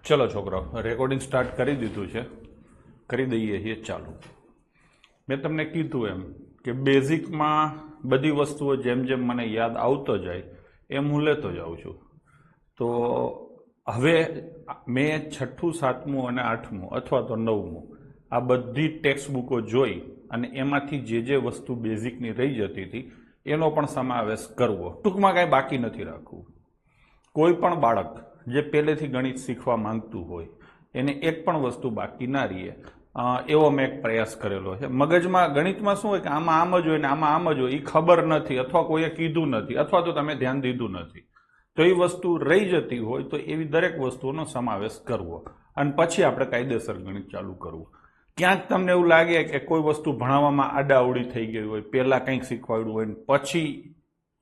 ચલો છોકરાઓ, recording start કરી દીધું છે, કરી દઈએ છીએ ચાલુ. મેં તમને કીધું એમ કે બેઝિકમાં બધી વસ્તુઓ જેમ જેમ મને યાદ આવતો જાય એમ હું લેતો જાઉં છું. તો હવે મેં 6ઠું 7મું અને 8મું અથવા તો 9મું આ બધી ટેક્સ્ટ બુકો જોઈ અને એમાંથી જે જે વસ્તુ બેઝિકની રહી જતી હતી એનો પણ સમાવેશ કરવો. ટૂંકમાં કાંઈ બાકી નથી રાખવું. કોઈ પણ બાળક જે પહેલેથી ગણિત શીખવા માંગતું હોય એને એક પણ વસ્તુ બાકી ના રહીએ એવો મેં એક પ્રયાસ કરેલો છે. મગજમાં ગણિતમાં શું હોય કે આમાં આમ જ હોય ને આમાં આમ જ હોય, એ ખબર નથી અથવા કોઈએ કીધું નથી અથવા તો તમે ધ્યાન દીધું નથી, તો એ વસ્તુ રહી જતી હોય તો એવી દરેક વસ્તુઓનો સમાવેશ કરવો અને પછી આપણે કાયદેસર ગણિત ચાલુ કરવું. ક્યાંક તમને એવું લાગે કે કોઈ વસ્તુ ભણાવવામાં આડાઅવળી થઈ ગઈ હોય, પહેલાં કંઈક શીખવાડ્યું હોય ને પછી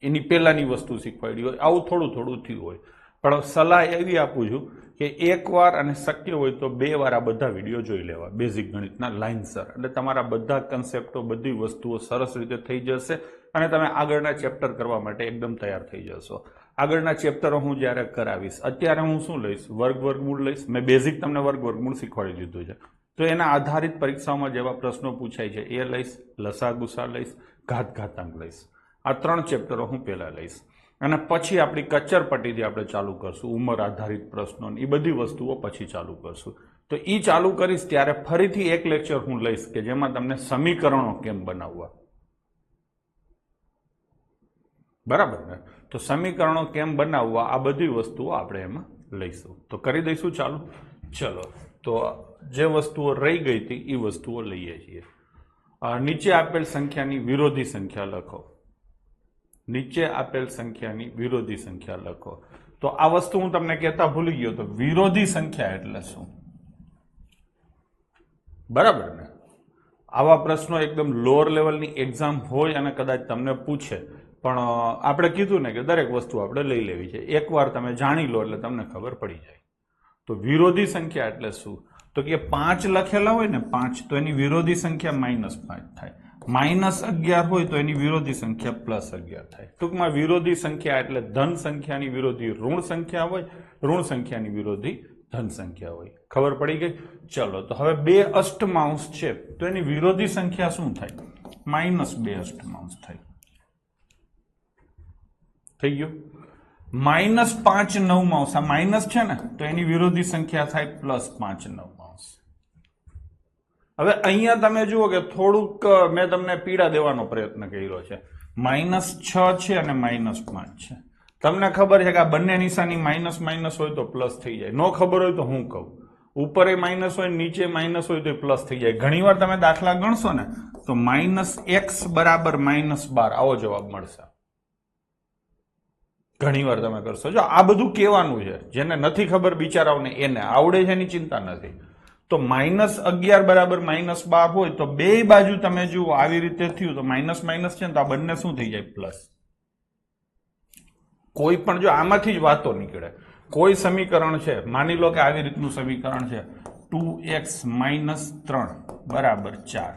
એની પહેલાંની વસ્તુ શીખવાડી હોય, આવું થોડું થોડું થયું હોય. પણ સલાહ એવી આપું છું કે એકવાર અને શક્ય હોય તો 2 વાર આ બધા વિડીયો જોઈ લેવા બેઝિક ગણિતના લાઇનસર, એટલે તમારા બધા કન્સેપ્ટો બધી વસ્તુઓ સરસ રીતે થઈ જશે અને તમે આગળના ચેપ્ટર કરવા માટે એકદમ તૈયાર થઈ જશો. આગળના ચેપ્ટરો હું જ્યારે કરાવીશ, અત્યારે હું શું લઈશ, વર્ગમૂળ લઈશ. મેં બેઝિક તમને વર્ગમૂળ શીખવાડી દીધું છે, તો એના આધારિત પરીક્ષાઓમાં જેવા પ્રશ્નો પૂછાય છે એ લઈશ, લસા ગુસા લઈશ, ઘાતાંક લઈશ. આ 3 ચેપ્ટરો હું પહેલાં લઈશ અને પછી આપણી કચરપટ્ટીથી આપણે ચાલુ કરશું. ઉંમર આધારિત પ્રશ્નો એ બધી વસ્તુઓ પછી ચાલુ કરશું. તો એ ચાલુ કરીશ ત્યારે ફરીથી એક લેક્ચર હું લઈશ કે જેમાં તમને સમીકરણો કેમ બનાવવા, બરાબર ને? તો સમીકરણો કેમ બનાવવા આ બધી વસ્તુઓ આપણે એમાં લઈશું. તો કરી દઈશું ચાલુ. ચલો, તો જે વસ્તુઓ રહી ગઈ હતી એ વસ્તુઓ લઈએ છીએ. નીચે આપેલ સંખ્યાની વિરોધી સંખ્યા લખો. નીચે આપેલ સંખ્યાની વિરોધી સંખ્યા લખો. તો આ વસ્તુ હું તમને કહેતા ભૂલી ગયો. તો વિરોધી સંખ્યા એટલે શું, બરાબર ને? આવા પ્રશ્નો એકદમ લોઅર લેવલની એક્ઝામ હોય અને કદાચ તમને પૂછે, પણ આપણે કીધું ને કે દરેક વસ્તુ આપણે લઈ લેવી છે. એકવાર તમે જાણી લો એટલે તમને ખબર પડી જાય. તો વિરોધી સંખ્યા એટલે શું? તો કે 5 લખેલા હોય ને 5, તો એની વિરોધી સંખ્યા -5 થાય. -11 હોય તો એની વિરોધી સંખ્યા +11 થાય. ટૂંકમાં વિરોધી સંખ્યા એટલે ધન સંખ્યાની વિરોધી ઋણ સંખ્યા હોય, ઋણ સંખ્યાની વિરોધી ધન સંખ્યા હોય. ખબર પડી ગઈ? ચલો, તો હવે 2 અષ્ટમાંશ છે તો એની વિરોધી સંખ્યા શું થાય? -2 અષ્ટમાંશ થાય. થઈ ગયું? -5 નવમાંશ, આ માઇનસ છે ને, તો એની વિરોધી સંખ્યા થાય +5 નવમાંશ. હવે અહીંયા તમે જુઓ કે થોડુંક મેં તમને પીડા દેવાનો પ્રયત્ન કર્યો છે. -6 છે અને -5 છે. તમને ખબર છે કે આ બંને નિશાની માઇનસ હોય તો પ્લસ થઈ જાય. ન ખબર હોય તો હું કહું, ઉપર માઇનસ હોય નીચે માઇનસ હોય તો પ્લસ થઈ જાય. ઘણીવાર તમે દાખલા ગણશો ને તો -x બરાબર -12 આવો જવાબ મળશે. ઘણીવાર તમે કરશો. જો આ બધું કહેવાનું છે, જેને નથી ખબર બિચારાઓને, એને આવડે છે એની ચિંતા નથી. તો -11 બરાબર -12 હોય તો બે બાજુ તમે જુઓ આવી રીતે થયું તો માઇનસ છે ને, તો આ બંને શું થઈ જાય? પ્લસ. કોઈ પણ જો આમાંથી જ વાતો નીકળે, કોઈ સમીકરણ છે, માની લો કે આવી રીતનું સમીકરણ છે 2x - 3 બરાબર 4,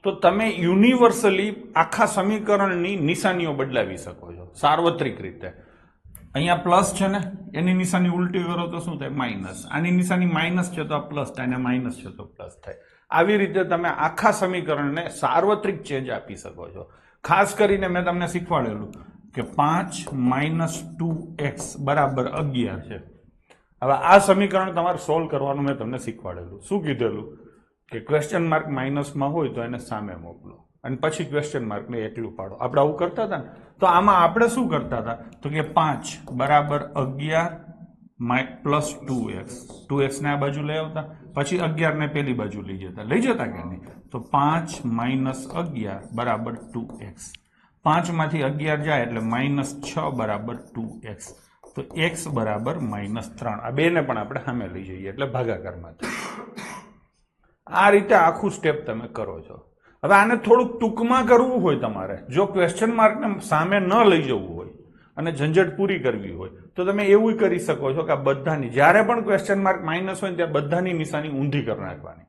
તો તમે યુનિવર્સલી આખા સમીકરણની નિશાનીઓ બદલાવી શકો છો સાર્વત્રિક રીતે. અહીંયા પ્લસ છે ને, એની નિશાની ઉલટી કરો તો શું થાય? માઇનસ. આની નિશાની માઇનસ છે તો આ પ્લસ થાય, અને માઇનસ છે તો પ્લસ થાય. આવી રીતે તમે આખા સમીકરણને સાર્વત્રિક ચેન્જ આપી શકો છો. ખાસ કરીને મેં તમને શીખવાડેલું કે 5 - 2x બરાબર 11 છે. હવે આ સમીકરણ તમારે સોલ્વ કરવાનું મેં તમને શીખવાડેલું. શું કીધેલું? કે ક્વેશ્ચન માર્ક માઇનસમાં હોય તો એને સામે મોકલો અને પછી ક્વેશ્ચન માર્કને એકલું પાડો. આપણે આવું કરતા હતા ને, તો આમાં આપણે શું કરતા હતા? તો કે 5 બરાબર 11 પ્લસ 2x ને આ બાજુ લઈ આવતા, પછી 11 ને પેલી બાજુ લઈ જતા કે નહીં? તો 5 - 11 બરાબર 2x. 5 માંથી 11 જાય એટલે -6 બરાબર 2x. તો x બરાબર -3. આ બે ને પણ આપણે સામે લઈ જઈએ એટલે ભાગાકારમાંથી. આ રીતે આખું સ્ટેપ તમે કરો છો. હવે આને થોડુંક ટૂંકમાં કરવું હોય તમારે, જો ક્વેશ્ચન માર્કને સામે ન લઈ જવું હોય અને ઝંઝટ પૂરી કરવી હોય તો તમે એવું કરી શકો છો કે આ બધાની, જ્યારે પણ ક્વેશ્ચન માર્ક માઇનસ હોય ને ત્યાં બધાની નિશાની ઊંધી કરી નાખવાની.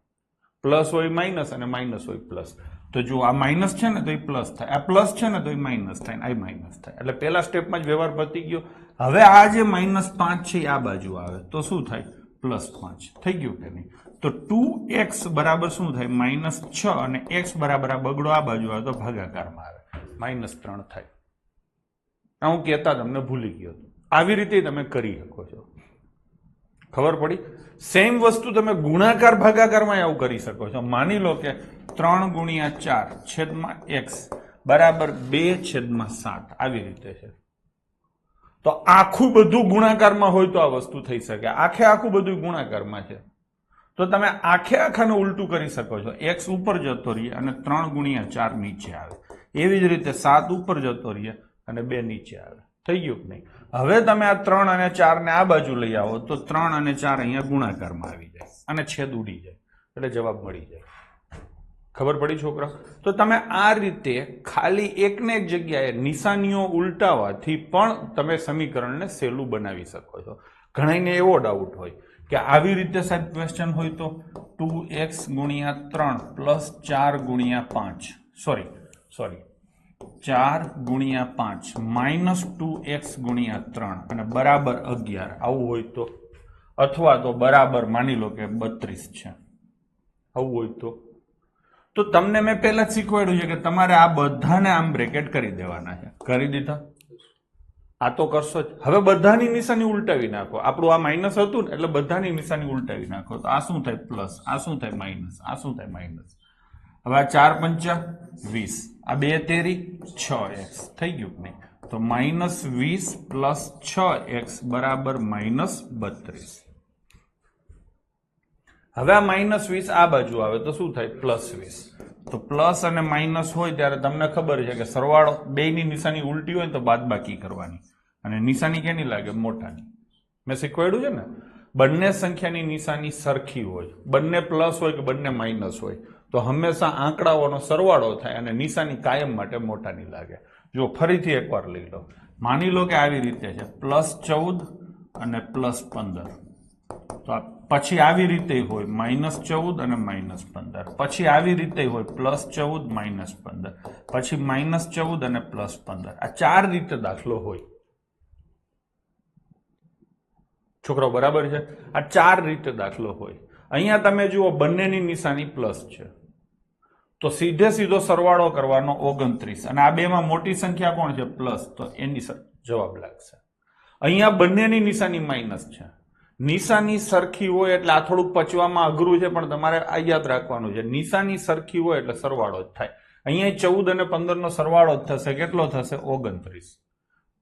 પ્લસ હોય માઇનસ અને માઇનસ હોય પ્લસ. તો જો આ માઇનસ છે ને તો એ પ્લસ થાય, આ પ્લસ છે ને તો એ માઇનસ થાય, આ માઇનસ થાય. એટલે પહેલા સ્ટેપમાં જ વ્યવહાર પતી ગયો. હવે આ જે -5 છે આ બાજુ આવે તો શું થાય? +5 થઈ ગયું કે નહીં? તો 2x બરાબર શું થાય? -6 અને x બરાબર આ બગડો આ બાજુ આવે તો ભાગાકારમાં આવે, -3 થાય. હું કહેતા તમને ભૂલી ગયો. આવી રીતે તમે કરી શકો છો. ખબર પડી? સેમ વસ્તુ તમે ગુણાકાર ભાગાકારમાં આવું કરી શકો છો. માની લો કે 3 × 4 છેદમાં x બરાબર 2/7 આવી રીતે છે. તો આખું બધું ગુણાકારમાં હોય તો આ વસ્તુ થઈ શકે. આખું બધું ગુણાકારમાં છે તો તમે આખાને ઉલટું કરી શકો છો. x ઉપર જતો રહીએ અને 3 × 4 નીચે આવે. એવી જ રીતે 7 ઉપર જતો રહીએ અને 2 નીચે આવે. થઈ ગયું કે નહીં? હવે તમે આ 3 અને 4 ને આ બાજુ લઈ આવો તો 3 અને 4 અહીંયા ગુણાકારમાં આવી જાય અને છેદ ઉડી જાય એટલે જવાબ મળી જાય. ખબર પડી છોકરા? તો તમે આ રીતે ખાલી એકને એક જગ્યાએ નિશાનીઓ ઉલટાવાથી પણ તમે સમીકરણને સહેલું બનાવી શકો છો. ઘણાને એવો ડાઉટ હોય કે આવી રીતે સાહેબ ક્વેશ્ચન હોય તો 2x × 3 + 4 × 5 સોરી 4 × 5 -2x × 3 અને બરાબર 11 આવું હોય તો, અથવા તો બરાબર માની લો કે 32 છે આવું હોય તો તમને મેં પહેલા જ શીખવાડ્યું છે કે તમારે આ બધાને આમ બ્રેકેટ કરી દેવાના છે. કરી દીધા? આ તો કરશો જ. હવે બધાની નિશાની ઉલટાવી નાખો. આપણું આ માઇનસ હતું ને એટલે બધાની નિશાની ઉલટાવી નાખો તો આ શું થાય? પ્લસ. આ શું થાય? માઇનસ. આ શું થાય? માઇનસ. હવે આ 4 × 5 = 20, આ 2 તેરી 6x થઈ ગયું કે નહીં? તો -20 + 6x બરાબર -32. હવે આ -20 આ બાજુ આવે તો શું થાય? +20. તો પ્લસ અને માઇનસ હોય ત્યારે તમને ખબર છે કે સરવાળો બેયની નિશાની ઉલટી હોય તો બાદબાકી કરવાની અને નિશાની કેની લાગે? મોટાની. મેં શીખવાડ્યું છે ને, બંને સંખ્યાની નિશાની સરખી હોય, બંને પ્લસ હોય કે બંને માઇનસ હોય તો હંમેશા આંકડાઓનો સરવાળો થાય અને નિશાની કાયમ માટે મોટાની લાગે. જો ફરીથી એકવાર લઈ લો. માની લો કે આવી રીતે છે +14 અને +15. તો પછી આવી રીતે હોય -14 અને -15. પછી આવી રીતે હોય +14 -15. પછી -14 અને +15. આ 4 રીતે દાખલો હોય. છોકરાઓ બરાબર છે? આ 4 રીતે દાખલો હોય. અહીંયા તમે જુઓ બંનેની નિશાની પ્લસ છે તો સીધો સરવાળો કરવાનો 29 અને આ બેમાં મોટી સંખ્યા કોણ છે? પ્લસ. તો એની જવાબ લાગશે. અહીંયા બંનેની નિશાની માઇનસ છે. નિશાની સરખી હોય એટલે આ થોડુંક પચવામાં અઘરું છે પણ તમારે આ યાદ રાખવાનું છે. નિશાની સરખી હોય એટલે સરવાળો જ થાય. અહીંયા 14 અને 15 નો સરવાળો જ થશે. કેટલો થશે? 29.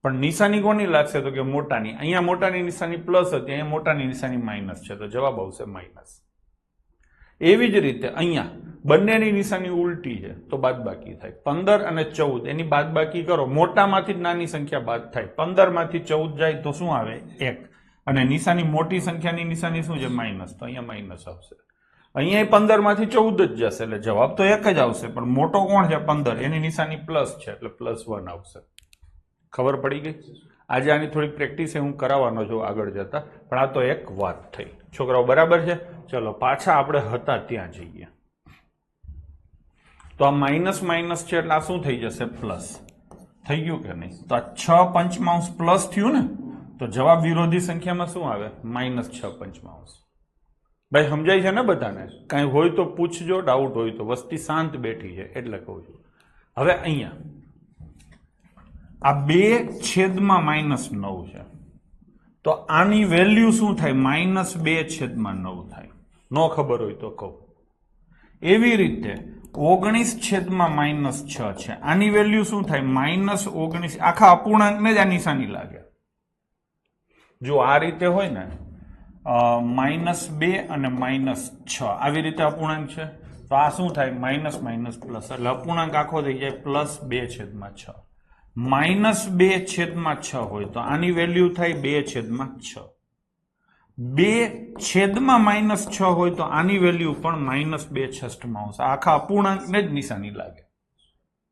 પણ નિશાની કોની લાગશે? તો કે મોટાની. અહીંયા મોટાની નિશાની પ્લસ હતી, અહીંયા મોટાની નિશાની માઇનસ છે તો જવાબ આવશે માઇનસ. એવી જ રીતે અહીંયા બંનેની નિશાની ઉલટી છે તો બાદબાકી થાય. 15 અને 14 એની બાદબાકી કરો. મોટામાંથી જ નાની સંખ્યા બાદ થાય. 15 માંથી 14 જાય તો શું આવે? 1. અને નિશાની મોટી સંખ્યાની નિશાની શું છે? માઇનસ. તો અહીંયા માઇનસ આવશે. અહીંયા 15 માંથી 14 જ જશે એટલે જવાબ તો 1 જ આવશે. પણ મોટો કોણ છે? 15. એની નિશાની પ્લસ છે એટલે +1 આવશે. ખબર પડી ગઈ? આજે આની થોડીક પ્રેક્ટિસ હું કરાવવાનો છું આગળ જતા, પણ આ તો એક વાત થઈ. છોકરાઓ બરાબર છે? ચલો પાછા આપણે હતા ત્યાં જઈએ. તો આ માઇનસ છે એટલે આ શું થઈ જશે? પ્લસ. થઈ ગયું કે નહીં? તો આ 6/5 પ્લસ થયું ને, તો જવાબ વિરોધી સંખ્યામાં શું આવે? -6/5. ભાઈ સમજાય છે ને બધાને? કાંઈ હોય તો પૂછજો, ડાઉટ હોય તો. વસ્તી શાંત બેઠી છે એટલે કહું છું. હવે અહીંયા આ 2/-9 છે તો આની વેલ્યુ શું થાય? -2/9 થાય. ન ખબર હોય તો કહું. એવી રીતે 19/-6 છે, આની વેલ્યુ શું થાય? -19. આખા અપૂર્ણાંકને જ આ નિશાની લાગે. જો આ રીતે હોય ને -2 અને -6 આવી રીતે અપૂર્ણાંક છે તો આ શું થાય? માઇનસ પ્લસ એટલે અપૂર્ણાંક આખો થઈ જાય +2/6. -2/6 હોય તો આની વેલ્યુ થાય 2/6. 2/-6 હોય તો આની વેલ્યુ પણ -2/6. આખા અપૂર્ણાંકને જ નિશાની લાગે.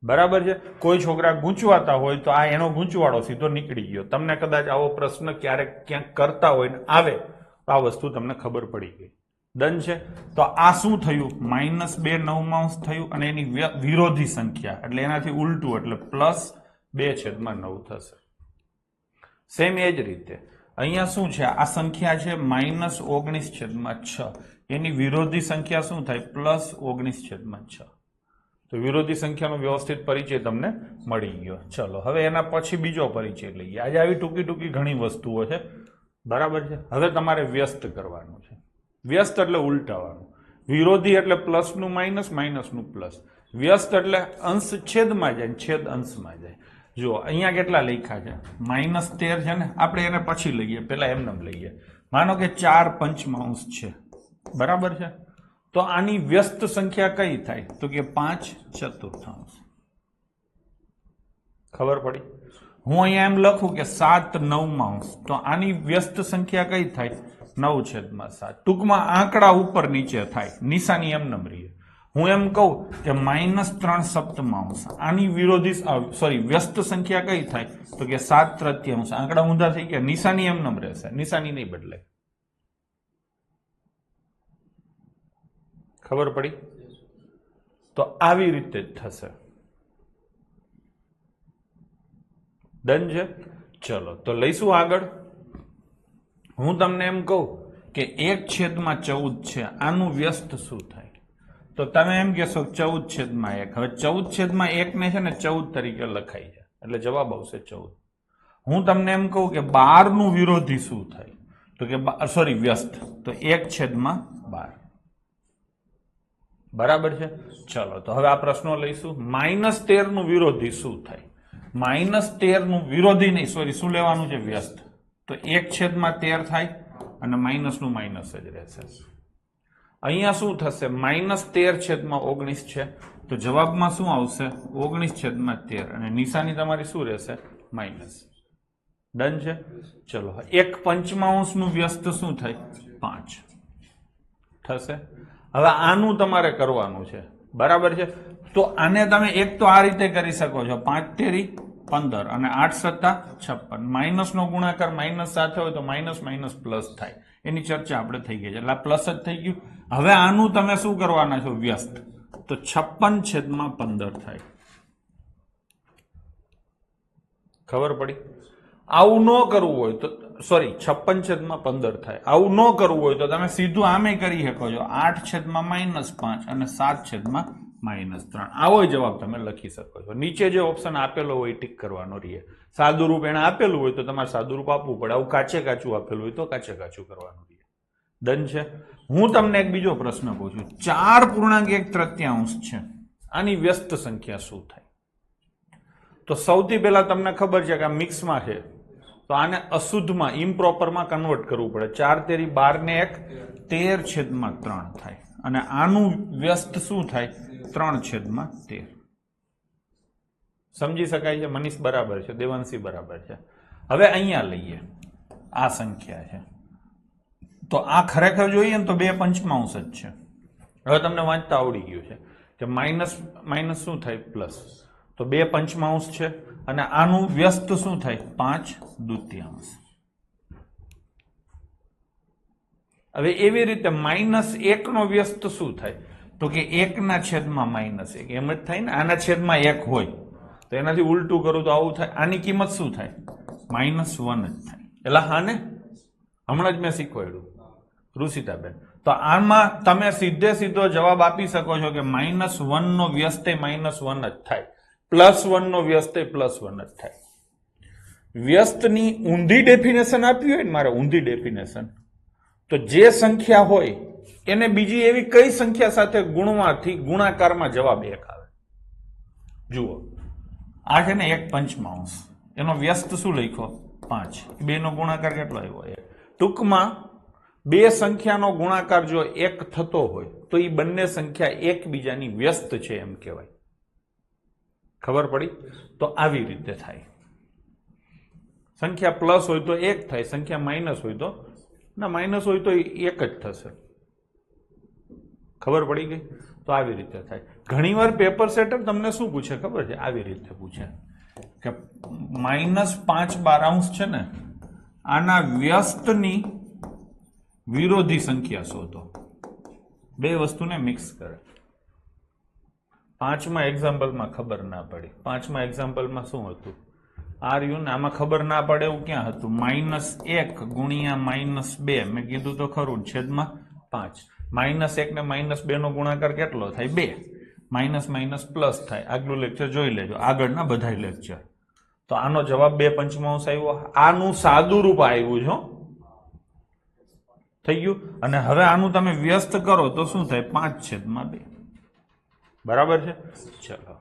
બરાબર છે? કોઈ છોકરા ગૂંચવાતા હોય તો આ એનો ગૂંચવાડો સીધો નીકળી ગયો. તમને કદાચ આવો પ્રશ્ન ક્યારેક ક્યાંક કરતા હોય ને આવે તો આ વસ્તુ તમને ખબર પડી ગઈ. ડન છે. તો આ શું થયું? -2 નવમાંશ થયું અને એની વિરોધી સંખ્યા એટલે એનાથી ઉલટું એટલે +2/9 થશે. સેમ એ જ રીતે અહીંયા શું છે? આ સંખ્યા છે -19/6 એની વિરોધી સંખ્યા શું થાય? +19/6. તો વિરોધી સંખ્યાનો વ્યવસ્થિત પરિચય તમને મળી ગયો. ચલો હવે એના પછી બીજો પરિચય લઈએ. આજે આવી ટૂંકી ઘણી વસ્તુઓ છે, બરાબર છે. હવે તમારે વ્યસ્ત કરવાનું છે. વ્યસ્ત એટલે ઉલટાવાનું. વિરોધી એટલે પ્લસનું માઇનસ, માઇનસનું પ્લસ. વ્યસ્ત એટલે અંશ છેદમાં જાય, છેદ અંશમાં જાય. જુઓ અહીંયા કેટલા લખ્યા છે? -13 છે ને, આપણે એને પછી લઈએ, પેલા એમને લઈએ. માનો કે 4/5 છે, બરાબર છે. તો આની વ્યસ્ત સંખ્યા કઈ થાય? તો કે 5/4. ખબર પડી? હું અહીંયા એમ લખું કે 7/9. તો આની વ્યસ્ત સંખ્યા કઈ થાય? 9/7. ટૂંકમાં આંકડા ઉપર નીચે થાય, નિશાની એમ નંબરીએ. હું એમ કહું કે -3/7. આની વિરોધી વ્યસ્ત સંખ્યા કઈ થાય? તો કે 7/3. આંકડા ઊંધા થઈ ગયા, નિશાની એમ નંબર રહેશે, નિશાની નહીં બદલાય. ખબર પડી? તો આવી રીતે જ થશે. ડન છે. ચલો તો લઈશું આગળ. હું તમને એમ કહું કે 1/14 છે, આનું વ્યસ્ત શું થાય? તો તમે એમ કહેશો 14/1. હવે 14/1 ને છે ને 14 તરીકે લખાઈ જાય એટલે જવાબ આવશે 14. હું તમને એમ કહું કે 12 નું વિરોધી શું થાય? તો કે વ્યસ્ત, તો 1/12. બરાબર છે. ચલો તો હવે આ પ્રશ્નો લઈશું. -13 નું વિરોધી શું થાય? -13 નું વિરોધી નહીં, શું લેવાનું છે? વ્યસ્ત. તો 1/13 થાય અને માઇનસનું માઇનસ જ રહેશે. અહીંયા શું થશે? -13/19 છે, તો જવાબમાં શું આવશે? 19/13 અને નિશાની તમારી શું રહેશે? માઇનસ. ડન છે. ચલો 1/5 નું વ્યસ્ત શું થાય? 5 થશે. હવે આનું તમારે કરવાનું છે, બરાબર છે. તો આને તમે એક તો આ રીતે કરી શકો છો, 5×3 = 15 અને 8×7 = 56. માઇનસનો ગુણાકાર માઇનસ સાથે હોય તો માઇનસ માઇનસ પ્લસ થાય. એની ચર્ચા આપણે થઈ ગઈ છે એટલે આ પ્લસ જ થઈ ગયું. હવે આનું તમે શું કરવાના છો? વ્યસ્ત. તો 56/15 થાય. ખબર પડી? આવું ન કરવું હોય તો 56/15 થાય. આવું ન કરવું હોય તો તમે સીધું આમે કરી શકો છો, 8/-5 અને 7/-3. આવો જવાબ તમે લખી શકો છો. નીચે જે ઓપ્શન આપેલો હોય ટીક કરવાનો રહે. સાદું રૂપ એને આપેલું હોય તો તમારે સાદું રૂપ આપવું પડે. આવું કાચે કાચું આપેલું હોય તો કાચે કાચું કરવાનું રહે. ડન છે. હું તમને એક બીજો પ્રશ્ન પૂછું. 4.1/3 છે, આની વ્યસ્ત સંખ્યા શું થાય? તો સૌથી પહેલા તમને ખબર છે કે આ મિક્સમાં છે, તો આને અશુદ્ધમાં ઇમ્પ્રોપરમાં કન્વર્ટ કરવું પડે. 4×3 = 12 ને 1 13/3 થાય અને આનું વ્યસ્ત શું થાય? 3/13. સમજી શકાય છે? મનીષ બરાબર છે, દેવાંશી બરાબર છે. હવે અહીંયા લઈએ, આ સંખ્યા છે, તો આ ખરેખર જોઈએ ને તો 2/5 જ છે. હવે તમને વાંચતા આવડી ગયું છે કે માઇનસ માઇનસ શું થાય? પ્લસ. તો 2/5 છે અને આનું વ્યસ્ત શું થાય? 5/2. હવે એવી રીતે -1 નો વ્યસ્ત શું થાય? તો કે 1/-1 એમ જ થાય ને. આના છેદમાં 1 હોય તો એનાથી ઉલટું કરું તો આવું થાય. આની કિંમત શું થાય? -1 જ થાય. એટલે હા ને, હમણાં જ મેં શીખવાડ્યું રુષિતાબેન. તો આમાં તમે સીધો જવાબ આપી શકો છો કે -1 નો વ્યસ્ત -1 જ થાય, +1 નો વ્યસ્ત +1 જ થાય. વ્યસ્તની ઊંધી ડેફિનેશન આપી હોય ને, મારે ઊંધી ડેફિનેશન, તો જે સંખ્યા હોય એને બીજી એવી કઈ સંખ્યા સાથે ગુણવાથી ગુણાકારમાં જવાબ 1 આવે. જુઓ આ છે ને 1/5, એનો વ્યસ્ત શું લખ્યો? 5. 2 નો ગુણાકાર કેટલો આવ્યો? 1. ટૂંકમાં બે સંખ્યાનો ગુણાકાર જો 1 થતો હોય તો એ બંને સંખ્યા એકબીજાની વ્યસ્ત છે એમ કહેવાય. ખબર પડી? તો આવી રીતે થાય. સંખ્યા પ્લસ હોય તો 1 થાય, સંખ્યા માઇનસ હોય તો માઇનસ હોય તો 1 જ થશે. ખબર પડી ગઈ? તો આવી રીતે થાય. ઘણીવાર પેપર સેટર તમને શું પૂછે ખબર છે? આવી રીતે પૂછે કે -5/12 છે ને, આના વ્યસ્તની વિરોધી સંખ્યા શોધો. બે વસ્તુને મિક્સ કરે. પાંચમા એક્ઝામ્પલમાં ખબર ના પડી. પાંચમા એક્ઝામ્પલમાં શું હતું? આર યુ ને આમાં ખબર ના પડે એવું ક્યાં હતું? -1 ગુણ્યા -2. મેં કીધું તો ખરું, છેદમાં 5. -1 ને -2 નો ગુણાકાર કેટલો થાય? 2. માઇનસ માઇનસ પ્લસ થાય. આગલું લેક્ચર જોઈ લેજો, આગળના બધાય લેક્ચર. તો આનો જવાબ 2/5 આવ્યો. આનું સાદું રૂપ આવ્યું છે, થઈ ગયું. અને હવે આનું તમે વ્યસ્ત કરો તો શું થાય? 5/2. બરાબર છે. ચલો,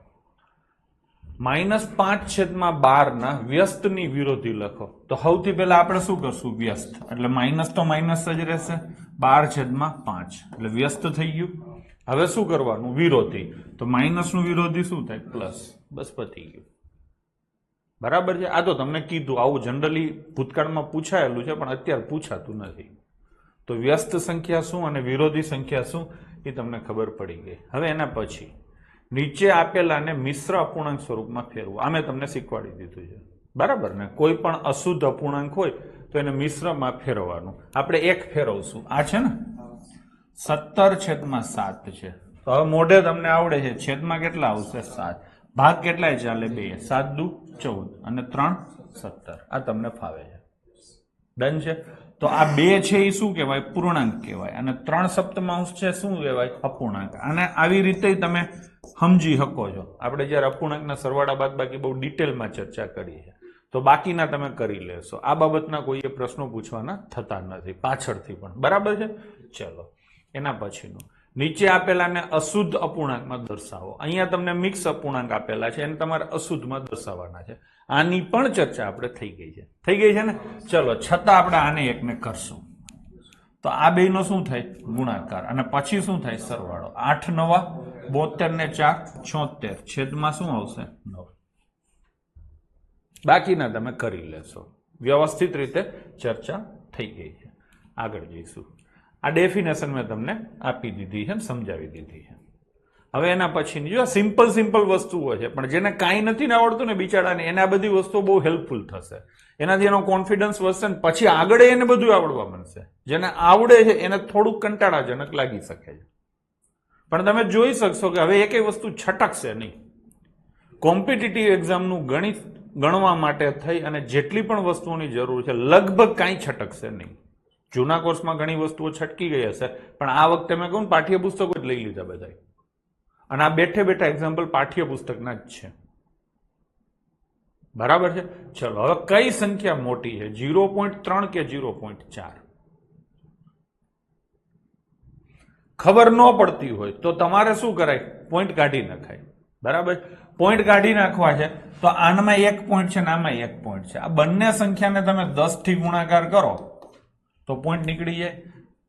-5/12 ના વ્યસ્તની વિરોધી લખો. તો સૌથી પહેલા આપણે શું કરશું? વ્યસ્ત. એટલે માઇનસ તો માઇનસ જ રહેશે. 12/5 એટલે વ્યસ્ત થઈ ગયું. હવે શું કરવાનું? વિરોધી. તો માઇનસ નું વિરોધી શું થાય? પ્લસ. બસ પતી ગયું. બરાબર છે. આ તો તમને કીધું, આવું જનરલી ભૂતકાળમાં પૂછાયેલું છે, પણ અત્યારે પૂછાતું નથી. તો વ્યસ્ત સંખ્યા શું અને વિરોધી સંખ્યા શું એ તમને ખબર પડી ગઈ. હવે એના પછી નીચે આપેલાને મિશ્ર અપૂર્ણાંક સ્વરૂપમાં ફેરવું. આ મેં તમને શીખવાડી દીધું છે, બરાબર ને? કોઈ પણ અશુદ્ધ અપૂર્ણાંક હોય તો એને મિશ્રમાં ફેરવવાનું. આપણે એક ફેરવશું. આ છે ને 17/7 છે. તો હવે મોઢે તમને આવડે છે. છેદમાં કેટલા આવશે? 7. ભાગ કેટલાય ચાલે? 2. 7 દુ 14 અને 3 17. આ તમને ફાવે છે. ડન છે. તો આ 2 છે એ શું કહેવાય? પૂર્ણાંક કહેવાય. અને 3/7 છે શું કહેવાય? અપૂર્ણાંક. અને આવી રીતે તમે સમજી શકો છો. આપણે જ્યારે અપૂર્ણાંકના સરવાળા બાદબાકી બહુ ડિટેલમાં ચર્ચા કરી છે, તો બાકીના તમે કરી લેશો. આ બાબતના કોઈએ પ્રશ્નો પૂછવાના થતા નથી પાછળથી પણ. બરાબર છે. ચલો, એના પછીનું નીચે આપેલાને અશુદ્ધ અપૂર્ણાંકમાં દર્શાવો. અહીંયા તમને મિક્સ અપૂર્ણાંક આપેલા છે, એને તમારે અશુદ્ધમાં દર્શાવવાના છે. આની પણ ચર્ચા આપણે થઈ ગઈ છે. થઈ ગઈ છે ને? ચલો, છતાં આપણે આને એકને કરશું. તો આ બેનો શું થાય? ગુણાકાર. અને પછી શું થાય? સરવાળો. 8 9 72 ને 4 76. છેદમાં શું આવશે? 9. બાકીના તમે કરી લેશો. વ્યવસ્થિત રીતે ચર્ચા થઈ ગઈ છે. આગળ જઈશું. આ ડેફિનેશન મેં તમને આપી દીધી છે, સમજાવી દીધી છે. હવે એના પછીની જો સિમ્પલ વસ્તુઓ છે, પણ જેને કાંઈ નથી ને આવડતું ને બિચારાને, એને આ બધી વસ્તુઓ બહુ હેલ્પફુલ થશે. એનાથી એનો કોન્ફિડન્સ વધશે ને પછી આગળ એને બધું આવડવા મળશે. જેને આવડે છે એને થોડુંક કંટાળાજનક લાગી શકે છે, પણ તમે જોઈ શકશો કે હવે એકેય વસ્તુ છટકશે નહીં. કોમ્પિટિટિવ એક્ઝામનું ગણિત ગણવા માટે થઈ અને જેટલી પણ વસ્તુઓની જરૂર છે, લગભગ કાંઈ છટકશે નહીં. જૂના કોર્સમાં ઘણી વસ્તુઓ છટકી ગઈ હશે, પણ આ વખતે મેં કહું પાઠ્યપુસ્તકો જ લઈ લીધા બધા. અને આ બેઠે બેઠા એક્ઝામ્પલ પાઠ્યપુસ્તકના જ છે. બરાબર છે. ચલો, હવે કઈ સંખ્યા મોટી છે? 0.3 કે 0.4? ખબર ન પડતી હોય તો તમારે શું કરાય? પોઈન્ટ કાઢી નખાય. બરાબર. પોઈન્ટ કાઢી નાખવા છે તો આનામાં 1 પોઈન્ટ છે ને આમાં 1 પોઈન્ટ છે. આ બંને સંખ્યાને તમે 10 થી ગુણાકાર કરો તો પોઈન્ટ નીકળી જાય.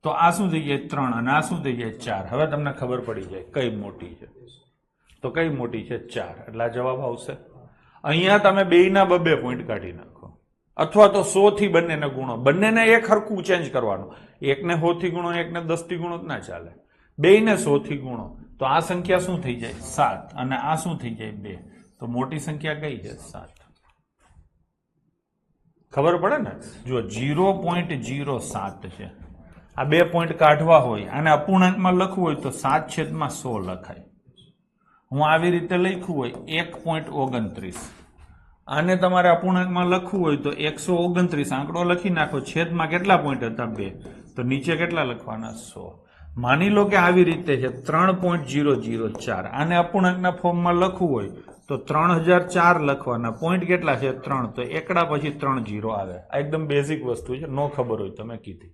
તો આ શું થઈ જાય? 3 અને આ શું થઈ જાય? 4. હવે તમને ખબર પડી જાય કઈ મોટી છે. તો કઈ મોટી છે? 4. એટલે આ જવાબ આવશે. અહીંયા તમે બેયના 2 પોઈન્ટ કાઢી નાખો, અથવા તો 100 થી બંનેને ગુણો. બંનેને એક હરખું ચેન્જ કરવાનું. એકને 100 થી ગુણો, એકને 10 થી ગુણો ના ચાલે. બેયને 100 થી ગુણો તો આ સંખ્યા શું થઈ જાય? 7. અને આ શું થઈ જાય? 2. તો મોટી સંખ્યા કઈ છે? 7. ખબર પડે ને? જો 0.07 છે. આ 2 પોઈન્ટ કાઢવા હોય અને અપૂર્ણાંકમાં લખવું હોય તો 7/100 લખાય. હું આવી રીતે લખ્યું હોય 1.29. આને તમારે અપૂર્ણાંકમાં લખવું હોય તો 129 આંકડો લખી નાખો. છેદમાં કેટલા પોઈન્ટ હતા? 2. તો નીચે કેટલા લખવાના? 100. માની લો કે આવી રીતે છે 3.004. આને અપૂર્ણાંકના ફોર્મમાં લખવું હોય તો 3004 લખવાના. પોઈન્ટ કેટલા છે? 3. તો એકડા પછી 3 0 આવે. આ એકદમ બેઝિક વસ્તુ છે, ન ખબર હોય તમે કીધી.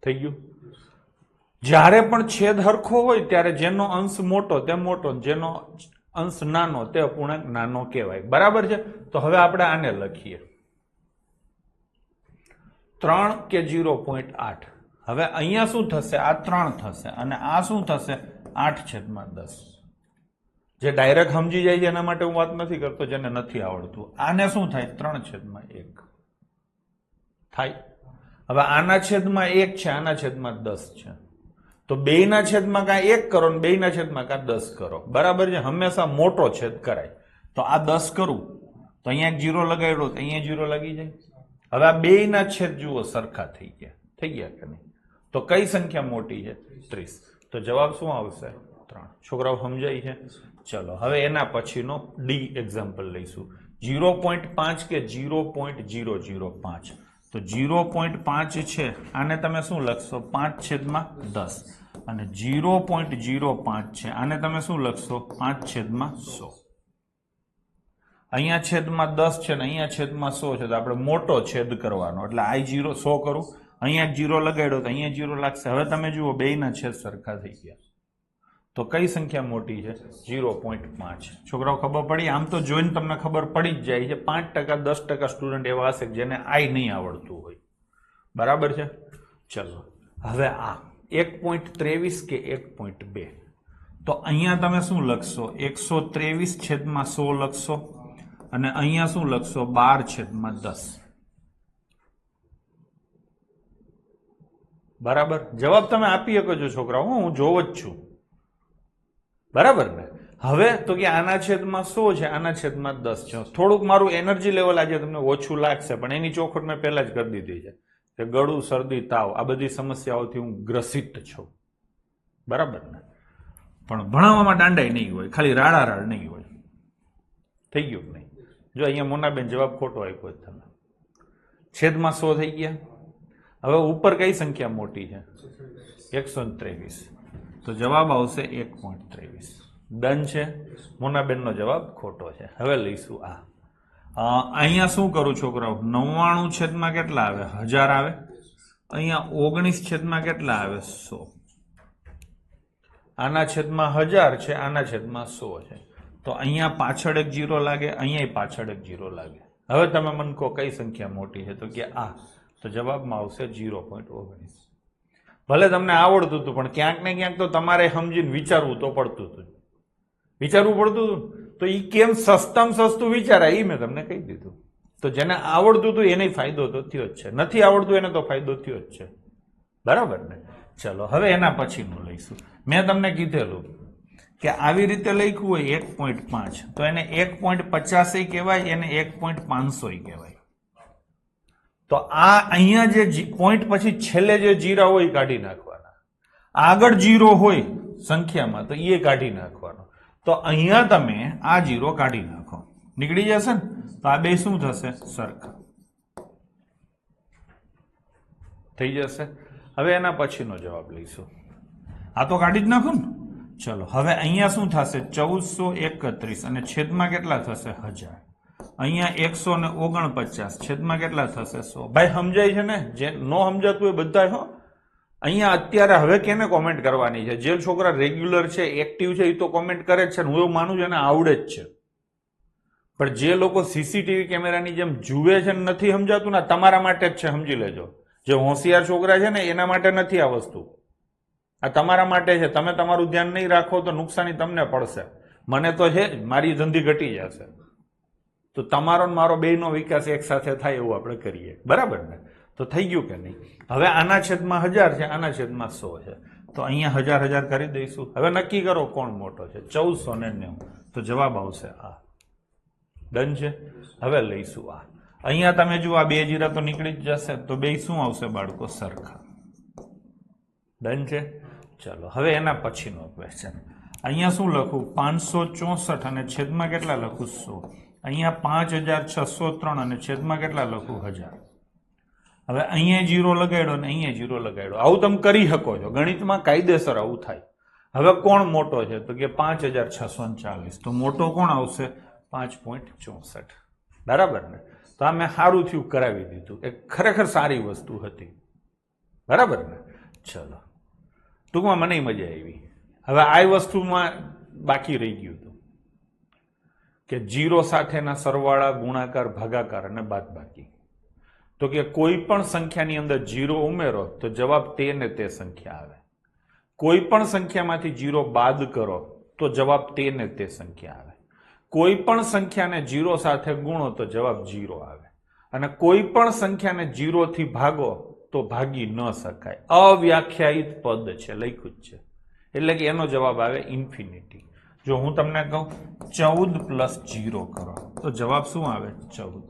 થઈ ગયું. જ્યારે પણ છેદ હરખો હોય ત્યારે જેનો અંશ મોટો તે મોટો, જેનો અંશ નાનો તે અપૂર્ણાંક નાનો કહેવાય. બરાબર છે. તો હવે આપણે આને લખીએ 3 કે 0.8. હવે અહીંયા શું થશે? આ 3 થશે અને આ શું થશે? 8/10. જે ડાયરેક્ટ સમજી જાય છે એના માટે હું વાત નથી કરતો, જેને નથી આવડતું. આને શું થાય? 3/1 થાય. હવે આના છેદમાં 1 છે, આના છેદમાં 10 છે. તો બેયના છેદમાં કાં 1 કરો ને બેયના છેદમાં કાં 10 કરો. બરાબર છે. હંમેશા મોટો છેદ કરાય. તો આ 10 કરું તો અહીંયા એક 0 લગાડ્યો તો અહીંયા 0 લાગી જાય. હવે આ બેયના છેદ જુઓ સરખા થઈ ગયા. થઈ ગયા કે નહીં? તો કઈ સંખ્યા મોટી છે? 30. તો જવાબ શું આવશે? 3. છોકરાઓ સમજાય છે? ચલો હવે એના પછીનો ડી એક્ઝામ્પલ લઈશું. 0.5 કે 0.005. તો 0.5 છે આને તમે શું લખશો? 5/10. અને 0.05 છે આને તમે શું લખશો? 5/100. અહીંયા છેદમાં 10 છે ને અહીંયા છેદમાં 100 છે તો આપણે મોટો છેદ કરવાનો એટલે I0 100 કરું, અહીંયા 0 લગાડ્યો તો અહીંયા 0 લાગશે. હવે તમે જુઓ બેયના છેદ સરખા થઈ ગયા. તો કઈ સંખ્યા મોટી છે? 0.5. છોકરાઓ ખબર પડી? આમ તો જોઈને તમને ખબર પડી જ જાય છે. 5% 10% સ્ટુડન્ટ એવા હશે જેને આઈ નહીં આવડતું હોય. બરાબર છે? ચલો હવે આ 1.23 કે 1.2. તો અહીંયા તમે શું લખશો? 123/100 લખશો અને અહીંયા શું લખશો? 12/10. બરાબર? જવાબ તમે આપી શકો છો છોકરાઓ, હું જોવ જ છું. બરાબર ને? હવે તો કે આના છેદમાં 100 છે, આના છેદમાં 10 છે. થોડુંક મારું એનર્જી લેવલ આજે તમને ઓછું લાગશે પણ એની ચોખવટ મેં પહેલા જ કરી દીધી છે કે ગળું, શરદી, તાવ આ બધી સમસ્યાઓથી હું ગ્રસિત છું. બરાબર ને? પણ ભણાવવામાં દાંડાઈ નહીં હોય, ખાલી રાડારાડ નહીં હોય. થઈ ગયું નહીં? જો અહીંયા મોનાબેન જવાબ ખોટો આપ્યો તમે. છેદમાં 100 થઈ ગયા. હવે ઉપર કઈ સંખ્યા મોટી છે? 123. તો જવાબ આવશે 1.23. ડન છે? મોનાબેનનો જવાબ ખોટો છે. હવે લઈશું આ. અહીંયા શું કરું છોકરાઓ? 99 છેદમાં કેટલા આવે? 1000 આવે. અહીંયા 19 છેદમાં કેટલા આવે? 100. આના છેદમાં 1000 છે, આના છેદમાં 100 છે. તો અહીંયા પાછળ એક 0 લાગે, અહીંયા પાછળ એક 0 લાગે. હવે તમે મને કહો કઈ સંખ્યા મોટી છે? તો કે આ. તો જવાબમાં આવશે 0.19. ભલે તમને આવડતું હતું પણ ક્યાંક ને ક્યાંક તો તમારે સમજીને વિચારવું તો પડતું હતું. વિચારવું પડતું હતું તો એ કેમ સસ્તામાં સસ્તું વિચારાય એ મેં તમને કહી દીધું. તો જેને આવડતું હતું એને ફાયદો તો થયો જ છે, નથી આવડતું એને તો ફાયદો થયો જ છે. બરાબર ને? ચલો હવે એના પછીનું લઈશું. મેં તમને કીધેલું કે આવી રીતે લખ્યું હોય 1.5 તો એને 1.50 કહેવાય, એને 1.500 કહેવાય. તો આ અહીંયા જે પોઈન્ટ પછી છેલ્લે જે જીરા હોય કાઢી નાખવાના. આગળ જીરો હોય સંખ્યામાં તો એ કાઢી નાખવાનો. તો અહીંયા તમે આ જીરો કાઢી નાખો, નીકળી જશે ને? તો આ બે શું થશે? સરખા થઈ જશે. હવે એના પછીનો જવાબ લઈશું. આ તો કાઢી જ નાખો ને. ચલો હવે અહીંયા શું થશે? 1431 અને છેદમાં કેટલા થશે? 1000. અહીંયા 149 છેદમાં કેટલા થશે? 100. ભાઈ સમજાય છે ને? જે નો સમજાતું એ બધા હો. અહીંયા અત્યારે હવે કેને કોમેન્ટ કરવાની છે? જે છોકરા રેગ્યુલર છે, એક્ટિવ છે, એ તો કોમેન્ટ કરે જ છે. હું એવું માનું છું એને આવડે જ છે. પણ જે લોકો સીસીટીવી કેમેરાની જેમ જુએ છે ને નથી સમજાતું ને, તમારા માટે જ છે, સમજી લેજો. જે હોશિયાર છોકરા છે ને એના માટે નથી આ વસ્તુ, આ તમારા માટે છે. તમે તમારું ધ્યાન નહીં રાખો તો નુકસાની તમને પડશે. મને તો છે જ, મારી ધંધી ઘટી જશે. તો તમારો ને મારો બેયનો વિકાસ એક સાથે થાય એવું આપણે કરીએ. બરાબર ને? તો થઈ ગયું કે નહીં? હવે આના છેદમાં 1000 છે, આના છેદમાં 100 છે. તો અહીંયા 1000 કરી દઈશું. હવે નક્કી કરો કોણ મોટો છે. 1490. તો જવાબ આવશે આ. ડન છે? હવે લઈશું આ. અહીંયા તમે જુઓ આ બે જીરા તો નીકળી જ જશે. તો બે શું આવશે બાળકો? સરખા. ડન છે? ચલો હવે એના પછીનો ક્વેશ્ચન. અહીંયા શું લખું? 564 અને છેદમાં કેટલા લખું? 100. અહીંયા 5603 અને છેદમાં કેટલા લખું? 1000. હવે અહીંયા 0 લગાડ્યો અને અહીંયા 0 લગાડ્યો. આવું તમે કરી શકો છો, ગણિતમાં કાયદેસર આવું થાય. હવે કોણ મોટો છે? તો કે 5640. તો મોટો કોણ આવશે? 5.64. બરાબર ને? તો આ મેં સારું થયું કરાવી દીધું. એ ખરેખર સારી વસ્તુ હતી. બરાબર ને? ચલો ટૂંકમાં મને મજા આવી. હવે આ વસ્તુમાં બાકી રહી ગયું હતું કે 0 સાથેના સરવાળા, ગુણાકાર, ભાગાકાર અને બાદબાકી. તો કે કોઈ પણ સંખ્યાની અંદર 0 ઉમેરો તો જવાબ તે ને તે સંખ્યા આવે. કોઈ પણ સંખ્યામાંથી 0 બાદ કરો તો જવાબ તે ને તે સંખ્યા આવે. કોઈ પણ સંખ્યાને 0 સાથે ગુણો તો જવાબ 0 આવે. અને કોઈ પણ સંખ્યાને 0 થી ભાગો તો ભાગી ન શકાય. અવ્યાખ્યાયિત પદ છે, લખ્યું જ છે. એટલે કે એનો જવાબ આવે ઇન્ફિનિટી. જો હું તમને કહું 14 + 0 કરો તો જવાબ શું આવે? 14.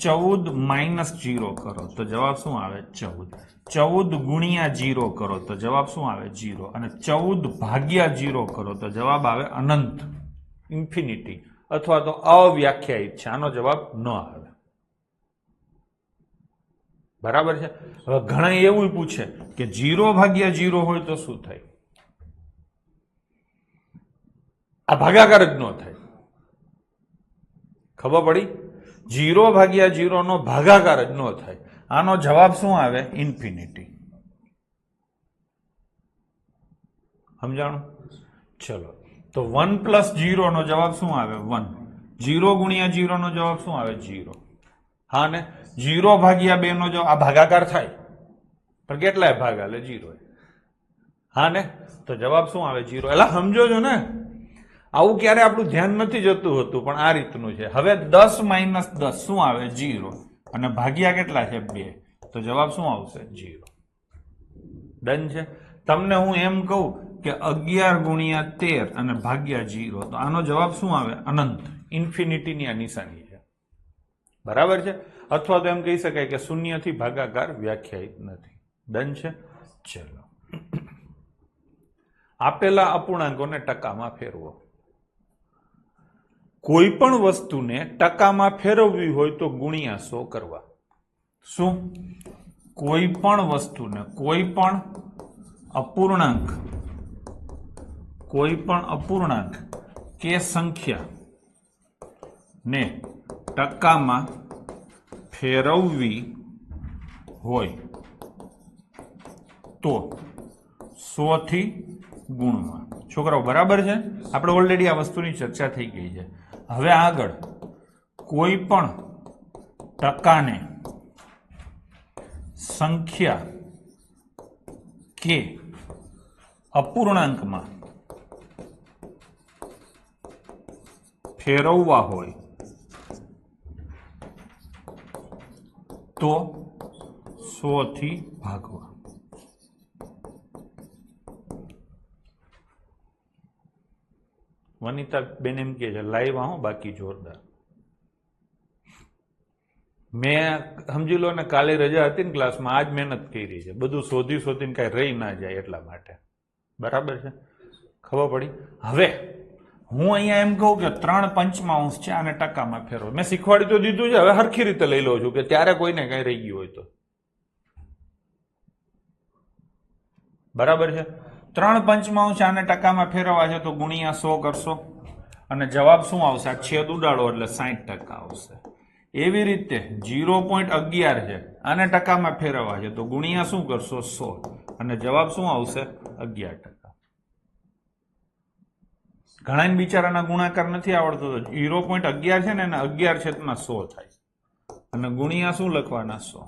14 માઇનસ 0 કરો તો જવાબ શું આવે 14. 14 ગુણ્યા 0 કરો તો જવાબ શું આવે 0. અને 14 ભાગ્યા 0 કરો તો જવાબ આવે અનંત, ઇન્ફિનિટી, અથવા તો અવ્યાખ્યાયિત છે. આનો જવાબ ન આવે. બરાબર છે. હવે ઘણા એવું પૂછે કે 0 ભાગ્યા 0 હોય તો શું થાય? આ ભાગાકાર જ ન થાય. ખબર પડી? 0 ભાગ્યા 0 નો ભાગાકાર જ ન થાય. આનો જવાબ શું આવે? ઇન્ફિનિટી. સમજાણું? ચલો, તો 1 પ્લસ 0 નો જવાબ શું આવે? 1. 0 ગુણ્યા 0 નો જવાબ શું આવે? 0. હા ને? 0 ભાગ્યા 2 નો જવાબ, આ ભાગાકાર થાય પણ કેટલાય ભાગ આલે? 0. હા ને? તો જવાબ શું આવે? 0. એટલે સમજો છો ને? આવું ક્યારે આપણું ધ્યાન નથી જતું હતું, પણ આ રીતનું છે. હવે 10 માઇનસ 10 શું આવે? 0. અને ભાગ્યા કેટલા છે? 2. તો જવાબ શું આવશે? 0. ડન છે. તમને હું એમ કહું કે 11 ગુણ્યા 13 અને ભાગ્યા 0, તો આનો જવાબ શું આવે? અનંત, ઇન્ફિનિટીની આ નિશાની છે. બરાબર છે. અથવા તો એમ કહી શકાય કે શૂન્યથી ભાગાકાર વ્યાખ્યાયિત નથી. ડન છે. ચલો, આપેલા અપૂર્ણાંકોને ટકામાં ફેરવો. કોઈ પણ વસ્તુને ટકામાં ફેરવવી હોય તો ગુણ્યા 100 કરવા. શું? કોઈ પણ વસ્તુને, કોઈ પણ અપૂર્ણાંક કે સંખ્યા ને ટકામાં ફેરવવી હોય તો 100 થી ગુણવા. છોકરાઓ બરાબર છે? આપણે ઓલરેડી આ વસ્તુની ચર્ચા થઈ ગઈ છે. હવે આગળ કોઈ પણ ટકાને સંખ્યા કે અપૂર્ણાંકમાં ફેરવવા હોય તો 100 થી ભાગવા. વનિતા બેન એમ કે છે લાઈવ આવો, બાકી જોરદાર. મેં સમજી લો ને, કાલે રજા હતી ને ક્લાસમાં, આજ મહેનત કરી છે. બધું શોધીને કઈ રહી ના જાય એટલા માટે. બરાબર છે? ખબર પડી? હવે હું અહીંયા એમ કહું કે 3/5 છે, આને ટકામાં ફેરવો. મેં શીખવાડી તો દીધું છે, હવે હરખી રીતે લઈ લઉં છું કે ત્યારે કોઈને કઈ રહી ગયું હોય તો. બરાબર છે? 3/5 આને ટકામાં ફેરવવા છે તો ગુણ્યા 100 કરશો અને જવાબ શું આવશે? આ છેદ ઉડાડો એટલે 60% આવશે. એવી રીતે 0.11 છે, આને ટકામાં ફેરવવા છે તો ગુણ્યા શું કરશો? 100 અને જવાબ શું આવશે? 11%. ઘણા બિચારાના ગુણાકાર નથી આવડતો, તો 0.11 છે ને એને 11/100 થાય અને ગુણ્યા શું લખવાના? 100.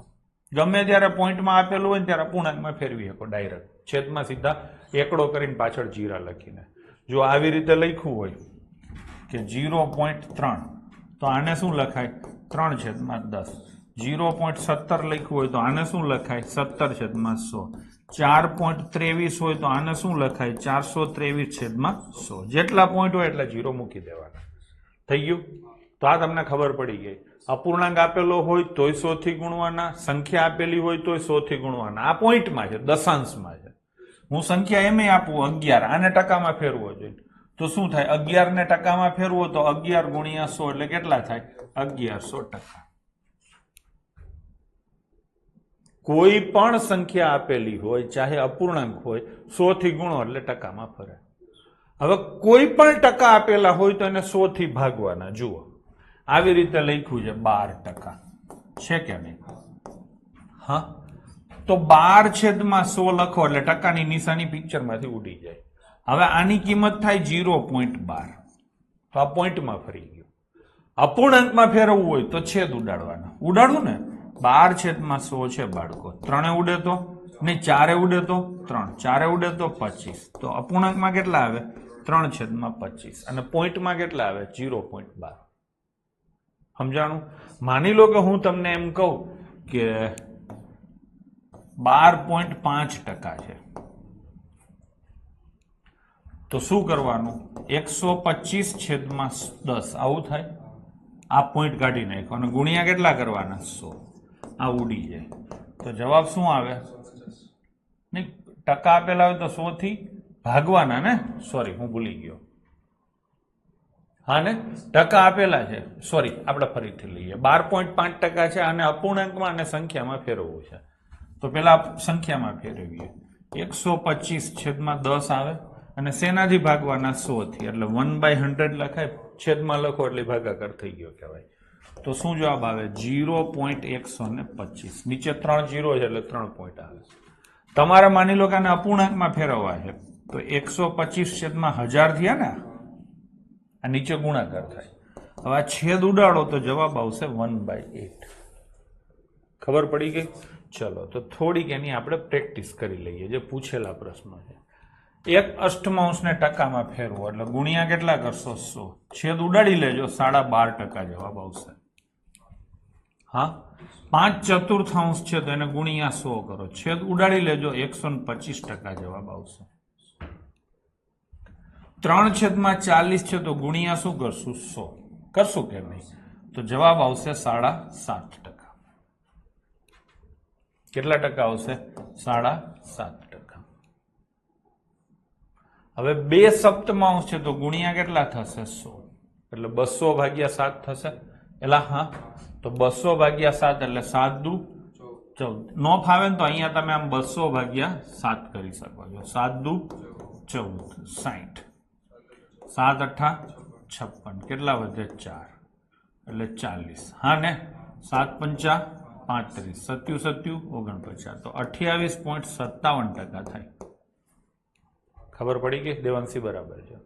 ગમે ત્યારે પોઈન્ટમાં આપેલું હોય ને ત્યારે અપૂર્ણાંકમાં ફેરવી શકો ડાયરેક્ટ. છેદમાં સીધા એકડો કરીને પાછળ જીરા લખીને. જો આવી રીતે લખ્યું હોય કે 0.3, તો આને શું લખાય? 3/10. 0.17 લખ્યું હોય તો આને શું લખાય? 17/100. 4.23 હોય તો આને શું લખાય? 423/100. જેટલા પોઈન્ટ હોય એટલા 0 મૂકી દેવાના. થઈ ગયું? તો આ તમને ખબર પડી ગઈ. અપૂર્ણાંક આપેલો હોય તોય 100 થી ગુણવાના, સંખ્યા આપેલી હોય તોય 100 થી ગુણવાના. આ પોઈન્ટમાં છે, દશાંશમાં છે. હું સંખ્યા એમ આપું 11, આને ટકામાં ફેરવો જોઈએ તો શું થાય? 11 ને ટકામાં ફેરવો તો 11 ગુણ્યા 100 એટલે કેટલા થાય? 1100%. કોઈ પણ સંખ્યા આપેલી હોય, ચાહે અપૂર્ણાંક હોય, 100 થી ગુણો એટલે ટકામાં ફરે. હવે કોઈ પણ ટકા આપેલા હોય તો એને 100 થી ભાગવાના. જુઓ, આવી રીતે લખ્યું છે 12%. છે કે નહીં? હા, તો 12/100 લખો એટલે ટકાની નિશાની પિક્ચરમાંથી ઉડી જાય. હવે આની કિંમત થાય 0.12, તો આ પોઈન્ટમાં ફરી ગયું. અપૂર્ણાંકમાં ફેરવવું હોય તો છેદ ઉડાડવાના. ઉડાડવું ને? 12/100 છે બાળકો. 3 ઉડે તો નહીં, 4 ઉડે તો 3, 4 ઉડે તો 25. તો અપૂર્ણાંકમાં કેટલા આવે? 3/25 અને પોઈન્ટમાં કેટલા આવે? 0.12. સમજાણું? માની લો કે હું તમને એમ કહું કે 12.5% છે, તો શું કરવાનું? 125/10 આવું થાય. આ પોઈન્ટ કાઢી નાખો અને ગુણ્યા કેટલા કરવાના 100. આ ઉડી જાય તો જવાબ શું આવે? નહીં, ટકા આપેલા હોય તો 100 થી ભાગવાના ને. સોરી, હું ભૂલી ગયો. હા ને, ટકા આપેલા છે. સોરી, આપણે ફરીથી લઈએ. 12.5% છે અને અપૂર્ણાંકમાં અને સંખ્યામાં ફેરવવું છે. તો પેલા સંખ્યામાં ફેરવીએ. 125/10 આવે અને શેનાથી ભાગવાના? 100 થી. એટલે 1/100 લખાય, છેદમાં લખો એટલે ભાગાકાર થઈ ગયો કહેવાય. તો શું જવાબ આવે? 0.125. નીચે 3 0 છે એટલે 3 પોઈન્ટ આવે. તમારે માની લો કે આને અપૂર્ણાંકમાં ફેરવવા છે તો 125/1000 થયા ને, આ નીચે ગુણાકાર થાય. હવે આ છેદ ઉડાડો તો જવાબ આવશે 1/8. ખબર પડી ગઈ? ચલો તો થોડીક એની આપણે પ્રેક્ટિસ કરી લઈએ જે પૂછેલા પ્રશ્નો છે. 1/8 ને ટકામાં ફેરવો એટલે ગુણ્યા કેટલા કરશો? 100. છેદ ઉડાડી લેજો, 12.5% જવાબ આવશે. હા, 5/4 છે તો એને ગુણ્યા 100 કરો, છેદ ઉડાડી લેજો, 125% જવાબ આવશે. 3/40 છે તો ગુણ્યા શું કરશું? 100 કરશું કે નહીં? તો જવાબ આવશે 7.5%. કેટલા ટકા આવશે? 7.5%. હવે 2/7 છે તો ગુણ્યા કેટલા થશે? 100. એટલે 200/7 થશે. એટલે હા, તો 200/7 એટલે 7 દુ 14. નો ફાવે ને તો અહીંયા તમે આમ 200/7 કરી શકો છો. 7 દુ 14, 60. 7 8 56. કેટલા વધે? 4 એટલે 40. હા ને, 7 5 35, 7 7 49. તો 28.57% થાય. ખબર પડી ગઈ? દેવાંશી બરાબર છે.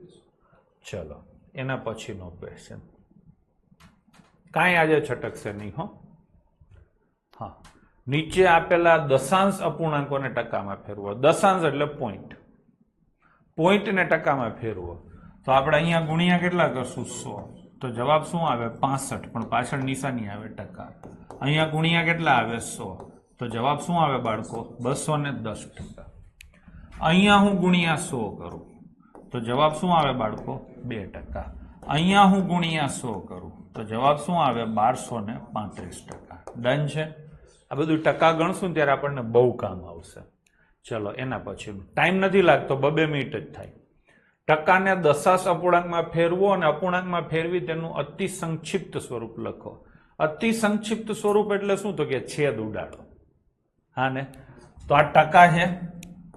ચલો એના પછીનો ક્વેશ્ચન. કાંઈ આજે છટકશે નહીં હો. હા, નીચે આપેલા દશાંશ અપૂર્ણાંકોને ટકામાં ફેરવો. દશાંશ એટલે પોઈન્ટ, પોઈન્ટને ટકામાં ફેરવો તો આપણે અહીંયા ગુણ્યા કેટલા કરશું? 100. તો જવાબ શું આવે? 65. પણ પાછળ નિશાની આવે ટકા. અહીંયા ગુણ્યા કેટલા આવે? 100. તો જવાબ શું આવે બાળકો? 210%. અહીંયા હું ગુણ્યા 100 કરું તો જવાબ શું આવે બાળકો? 2%. અહીંયા હું ગુણ્યા 100 કરું તો જવાબ શું આવે? 1235%. ડન છે. આ બધું ટકા ગણશું ત્યારે આપણને બહુ કામ આવશે. ચલો એના પછીનું. ટાઈમ નથી લાગતો, 2 મિનિટ જ થાય. ટકાને દશાંશ અપૂર્ણાંકમાં ફેરવો અને અપૂર્ણાંકમાં ફેરવી તેનું અતિ સંક્ષિપ્ત સ્વરૂપ લખો. અતિ સંક્ષિપ્ત સ્વરૂપ એટલે શું? તો કે છેદ ઉડાડો. હા ને, તો આ ટકા છે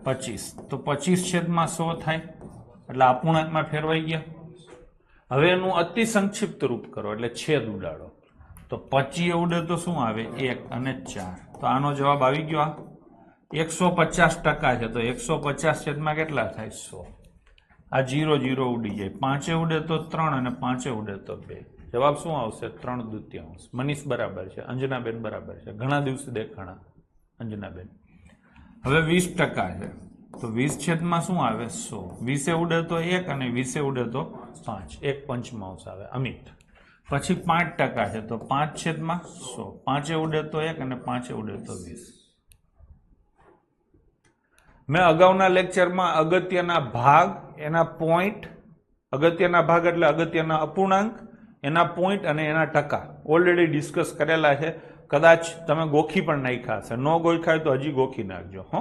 25, તો 25/100 થાય એટલે અપૂર્ણાંકમાં ફેરવાઈ ગયા. હવે એનું અતિ સંક્ષિપ્ત રૂપ કરો એટલે છેદ ઉડાડો. તો 25 ઉડે તો શું આવે? 1 અને 4. તો આનો જવાબ આવી ગયો. આ 150% છે તો 150 કેટલા થાય? 100. આ 0 0 ઉડી જાય. 5 ઉડે તો 3 અને 5 ઉડે તો 2. જવાબ શું આવશે? 3/2. મનીષ બરાબર છે, અંજનાબેન બરાબર છે. ઘણા દિવસે દેખાણા અંજનાબેન. હવે 20% છે તો 20 શું આવે? 100. 20 ઉડે તો 1 અને 20 ઉડે તો 5. 1/5 આવે. અમિત. પછી 5% છે તો 5/100. 5 ઉડે તો 1 અને 5 ઉડે તો 20. મેં અગાઉના લેક્ચરમાં અગત્યના ભાગ, એના પોઈન્ટ, અગત્યના ભાગ એટલે અગત્યના અપૂર્ણાંક, એના પોઈન્ટ અને એના ટકા ઓલરેડી ડિસ્કસ કરેલા છે. કદાચ તમે ગોખી પણ નાખ્યા હશે. નો ગોખ્યા હોય તો હજી ગોખી નાખજો. હો,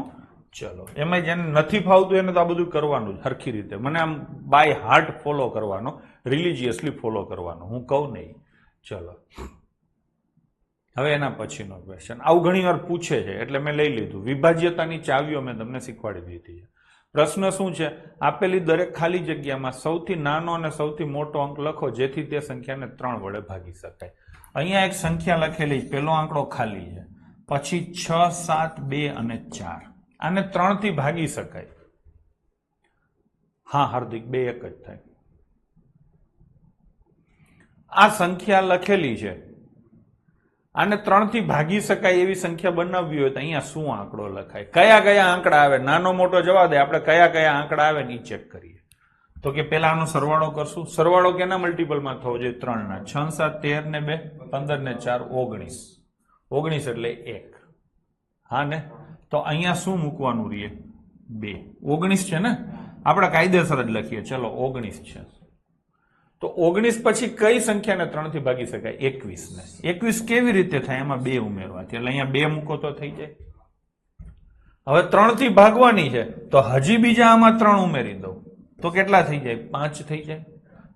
ચલો. એમાં જેને નથી ફાવતું એને તો આ બધું કરવાનું જ હરખી રીતે. મને આમ બાય હાર્ટ ફોલો કરવાનો, રિલિજિયસલી ફોલો કરવાનો, હું કહું નહીં. ચલો હવે એના પછીનો ક્વેશ્ચન. આવું ઘણી વાર પૂછે છે એટલે મેં લઈ લીધું. વિભાજ્યતાની ચાવીઓ મેં તમને શીખવાડી દીધી છે. પ્રશ્ન શું છે? આપેલી દરેક ખાલી જગ્યામાં સૌથી નાનો અને સૌથી મોટો અંક લખો જેથી તે સંખ્યાને 3 વડે ભાગી શકાય. અહીંયા એક સંખ્યા લખેલી, પેલો આંકડો ખાલી છે, પછી 6 7 2 અને 4. આને 3 થી ભાગી શકાય. હા હાર્દિક, 2 એક જ થાય. આ સંખ્યા લખેલી છે, આને 3 થી ભાગી શકાય એવી સંખ્યા બનાવવી હોય તો અહીંયા શું આંકડો લખાય? કયા કયા આંકડા આવે? નાનો મોટો જવા દે, આપણે કયા કયા આંકડા આવે ને ચેક કરીએ. તો કે પેલા આનો સરવાળો કરશું. સરવાળો કેના મલ્ટીપલમાં થવો જોઈએ? 3 ના. 6 7 13 ને 2 15 ને 4 19. 19 એટલે 1. હા ને, તો અહીંયા શું મૂકવાનું રહીએ? 2. 19 છે ને, આપણે કાયદેસર જ લખીએ. ચલો 19 છે. તો 19 પછી કઈ સંખ્યાને 3 થી ભાગી શકાય? 21 ને. 21 કેવી રીતે થાય? એમાં 2 ઉમેરવાથી, એટલે અહીંયા 2 મૂકો તો થઈ જાય. હવે 3 થી ભાગવાની છે તો હજી બીજા આમાં 3 ઉમેરી દઉં તો કેટલા થઈ જાય? 5 થઈ જાય.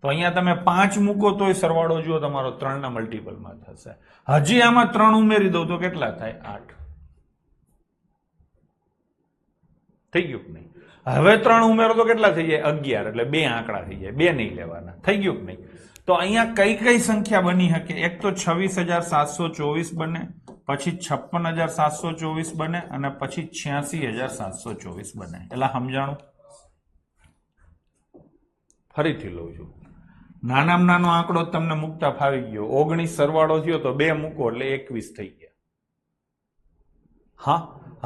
તો અહીંયા તમે 5 મૂકો તોય સરવાળો જુઓ તમારો 3 ના મલ્ટીપલમાં થશે. હજી આમાં 3 ઉમેરી દઉં તો કેટલા થાય? 8 થઈ ગયું કે નહીં? હવે 3 ઉમેરો તો કેટલા થઈ જાય? 11. એટલે 2 આંકડા થઈ જાય, 2 નહીં લેવાના. થઈ ગયું કે નહીં? તો અહીંયા કઈ કઈ સંખ્યા બની શકે? એક તો 26,724 બને, પછી 56,724 બને અને પછી 86,724 બને. એટલે સમજાણું? ફરીથી લઉં છું. નાનામાં નાનો આંકડો તમને મૂકતા ફાવી ગયો. 19 સરવાળો થયો તો 2 મૂકો એટલે 21 થઈ ગયા. હા,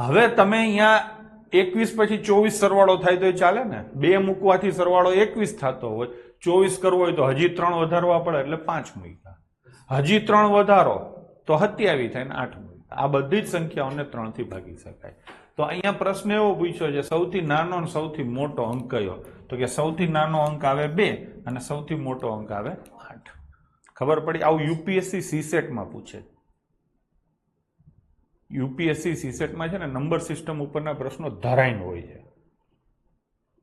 હવે તમે અહીંયા 21 પછી 24 સરવાળો થાય તો ચાલે ને? 2 મૂકવાથી સરવાળો 21 થતો હોય, 24 કરવો હોય તો હજી 3 વધારવા પડે એટલે 5 મૂક્યા. હજી 3 વધારો તો 27 થાય ને 8 મૂક્યા. આ બધી જ સંખ્યાઓને 3 થી ભાગી શકાય. તો અહીંયા પ્રશ્ન એવો પૂછ્યો છે સૌથી નાનો અને સૌથી મોટો અંક કયો? તો કે સૌથી નાનો અંક આવે 2 અને સૌથી મોટો અંક આવે 8. ખબર પડી? આવું યુપીએસસી સીસેટ માં પૂછે. યુપીએસસી સીસેટ માં છે ને નંબર સિસ્ટમ ઉપરના પ્રશ્નો ધરાઈને હોય છે.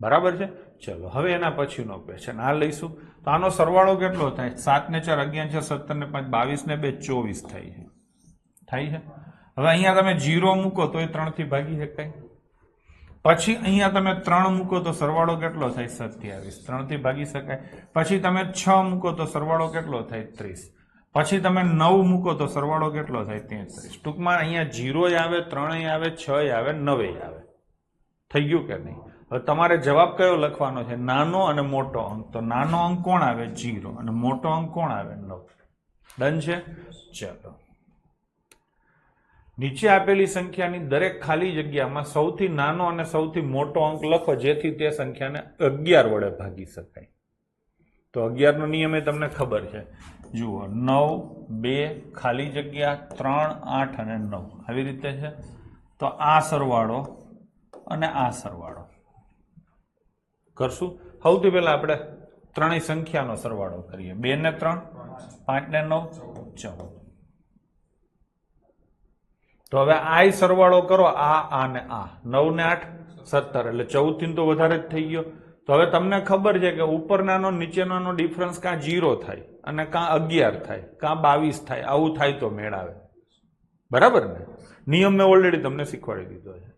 બરાબર છે? ચલો હવે એના પછીનો ક્વેશ્ચન આ લઈશું. તો આનો સરવાળો કેટલો થાય? 7 ને 4 11 છે, 17 ને 5 22 ને 2 24 થાય છે. થાય છે? હવે અહીંયા તમે 0 મૂકો તો એ 3 થી ભાગી શકાય. પછી અહીંયા તમે 3 મૂકો તો સરવાળો કેટલો થાય? 27. 3 થી ભાગી શકાય. પછી તમે 6 મૂકો તો સરવાળો કેટલો થાય? 30. પછી તમે 9 મૂકો તો સરવાળો કેટલો થાય? 33. ટૂંકમાં અહીંયા 0 આવે, 3 આવે, 6 આવે, 9 આવે. થઈ ગયું કે નહીં? હવે તમારે જવાબ કયો લખવાનો છે? નાનો અને મોટો અંક. તો નાનો અંક કોણ આવે? 0 અને મોટો અંક કોણ આવે? 9. ડન છે? ચલો, નીચે આપેલી સંખ્યાની દરેક ખાલી જગ્યામાં સૌથી નાનો અને સૌથી મોટો અંક લખો જેથી તે સંખ્યાને 11 વડે ભાગી શકાય. તો 11 નો નિયમ એ તમને ખબર છે. જુઓ, 9 2 ખાલી જગ્યા 3 8 અને 9 આવી રીતે છે. તો આ સરવાળો અને આ સરવાળો કરશું. સૌથી પહેલા આપણે ત્રણેય સંખ્યાનો સરવાળો કરીએ. 2 ને 3 5 ને 9 14. તો હવે આ સરવાળો કરો, આ ને આ 9 ને 8 17 એટલે 14 થી તો વધારે જ થઈ ગયો. તો હવે તમને ખબર છે કે ઉપરનાનો નીચેનાનો ડિફરન્સ કાં 0 થાય અને કાં 11 થાય કાં 22 થાય. આવું થાય તો મેળાવે. બરાબર ને? નિયમ મેં ઓલરેડી તમને શીખવાડી દીધો છે.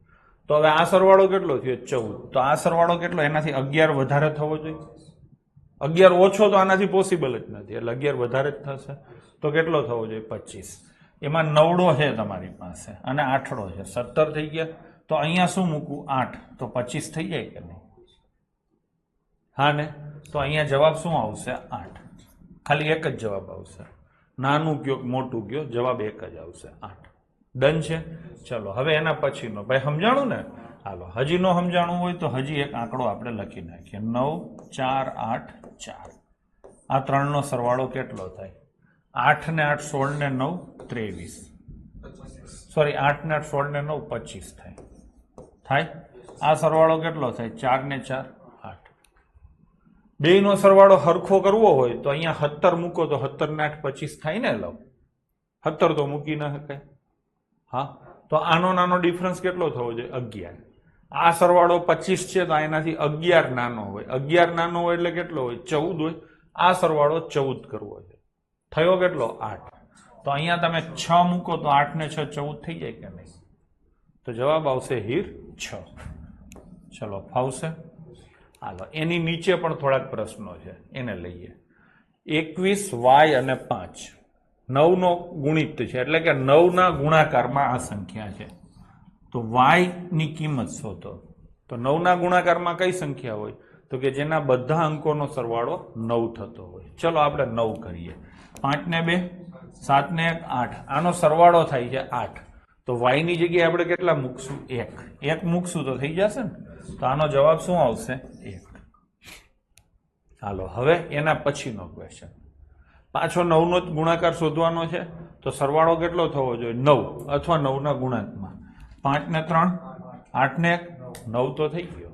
તો હવે આ સરવાળો કેટલો થયો? 14. તો આ સરવાળો કેટલો? એનાથી 11 વધારે થવો જોઈએ. 11 ઓછો તો આનાથી પોસિબલ જ નથી, એટલે 11 વધારે જ થશે. તો કેટલો થવો જોઈએ? 25. એમાં 9 છે તમારી પાસે અને 8 છે, 17 થઈ ગયા. તો અહીંયા શું મૂકવું? 8. તો 25 થઈ જાય કે નહીં? હા ને? તો અહીંયા જવાબ શું આવશે? 8. ખાલી એક જ જવાબ આવશે. નાનું કયો મોટું કયો, જવાબ એક જ આવશે, 8. ડન છે? ચલો હવે એના પછીનો. ભાઈ સમજાણું ને? હાલો, હજી નો સમજાણું હોય તો હજી એક આંકડો આપણે લખી નાખીએ. 9 4 8 4. આ 3 નો સરવાળો કેટલો થાય? 8 ને 8 16 ને 9 23. સોરી, 8 ને 8 16 ને 9 25 થાય. આ સરવાળો કેટલો થાય? 4 ને 4 8. બેયનો સરવાળો હરખો કરવો હોય તો અહીંયા 17 મૂકો તો 17 ને 8 25 થાય ને? લવ 17 તો મૂકી ના શકાય. હા, તો આનો નાનો ડિફરન્સ કેટલો થવો જોઈએ? 11. આ સરવાળો 25 છે તો એનાથી 11 નાનો હોય. 11 નાનો હોય એટલે કેટલો હોય? 14 હોય. આ સરવાળો 14 કરવો છે. થયો કેટલો? 8. તો અહીંયા તમે 6 મૂકો તો 8 ને 6 14 થઈ જાય કે નહીં? તો જવાબ આવશે હીર 6. ચલો, ફાવશે? હાલો, એની નીચે પણ થોડાક પ્રશ્નો છે, એને લઈએ. 21 y અને 5 9 નો ગુણિત છે, એટલે કે 9 ના ગુણાકારમાં આ સંખ્યા છે. તો y ની કિંમત શોધો. તો 9 ના ગુણાકારમાં કઈ સંખ્યા હોય? તો કે જેના બધા અંકોનો સરવાળો 9 થતો હોય. ચલો આપણે 9 કરીએ. 5 ને 2 7 ને 1 8. આનો સરવાળો થાય છે 8. તો y ની જગ્યાએ આપણે કેટલા મૂકશું? 1 મૂકશું તો થઈ જશે ને? તો આનો જવાબ શું આવશે? 1. હાલો, હવે એના પછીનો ક્વેશ્ચન. પાછો 9 નો ગુણાકાર શોધવાનો છે. તો સરવાળો કેટલો થવો જોઈએ? 9 અથવા 9 ના ગુણાંકમાં. 5 ને 3 8 ને 1 9 તો થઈ ગયો.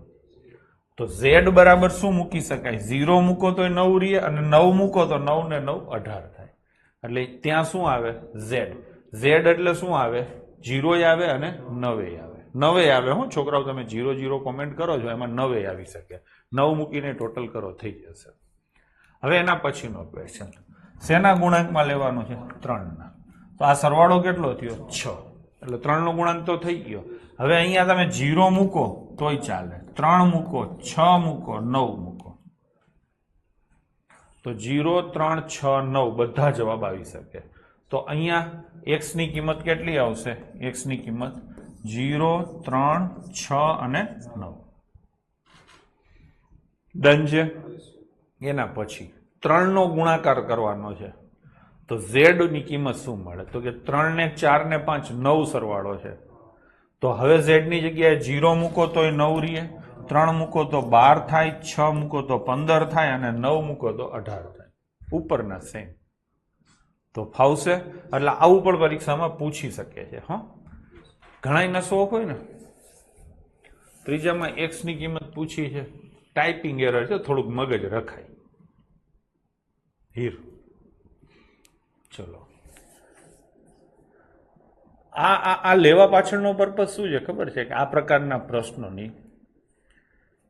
તો ઝેડ બરાબર શું મૂકી શકાય? 0 મૂકો તો 9 રહે અને 9 મૂકો તો 9 ને 9 18 થાય. એટલે ત્યાં શું આવે? ઝેડ. ઝેડ એટલે શું આવે? 0 આવે અને 9 આવે. 9 આવે. હું છોકરાઓ તમે 0 0 કોમેન્ટ કરો છો એમાં 9 આવી શકે. 9 મૂકીને ટોટલ કરો થઈ જશે. હવે એના પછીનો ક્વેશ્ચન, શેના ગુણાંકમાં લેવાનું છે? 3 ના. તો આ સરવાળો કેટલો થયો? 6. એટલે 3 નો ગુણાંક તો થઈ ગયો. હવે અહીંયા તમે 0 મૂકો તોય ચાલે, 3 મૂકો, 6 મૂકો, 9 મૂકો, તો 0 3 6 9 બધા જવાબ આવી શકે. તો અહીંયા x ની કિંમત કેટલી આવશે? x ની કિંમત 0 3 6 અને 9. ડન છે. એના પછી 3 નો ગુણાકાર કરવાનો છે. તો z ની કિંમત શું મળે? તો કે 3 ને 4 ને 5 9 સરવાળો છે. તો હવે z ની જગ્યાએ 0 મૂકો તો 9 રહે, 3 મૂકો તો 12 થાય, 6 મૂકો તો 15 થાય અને 9 મૂકો તો 18 થાય. ઉપરના સેમ. તો ફાવશે. એટલે આવું પણ પરીક્ષામાં પૂછી શકે છે. હા, ઘણા શોખ હોય ને. ત્રીજામાં x ની કિંમત પૂછી છે, ટાઈપિંગ એરર છે, થોડુંક મગજ રખાય. હીર ચલો, આ લેવા પાછળનો પર્પઝ શું છે ખબર છે? કે આ પ્રકારના પ્રશ્નોની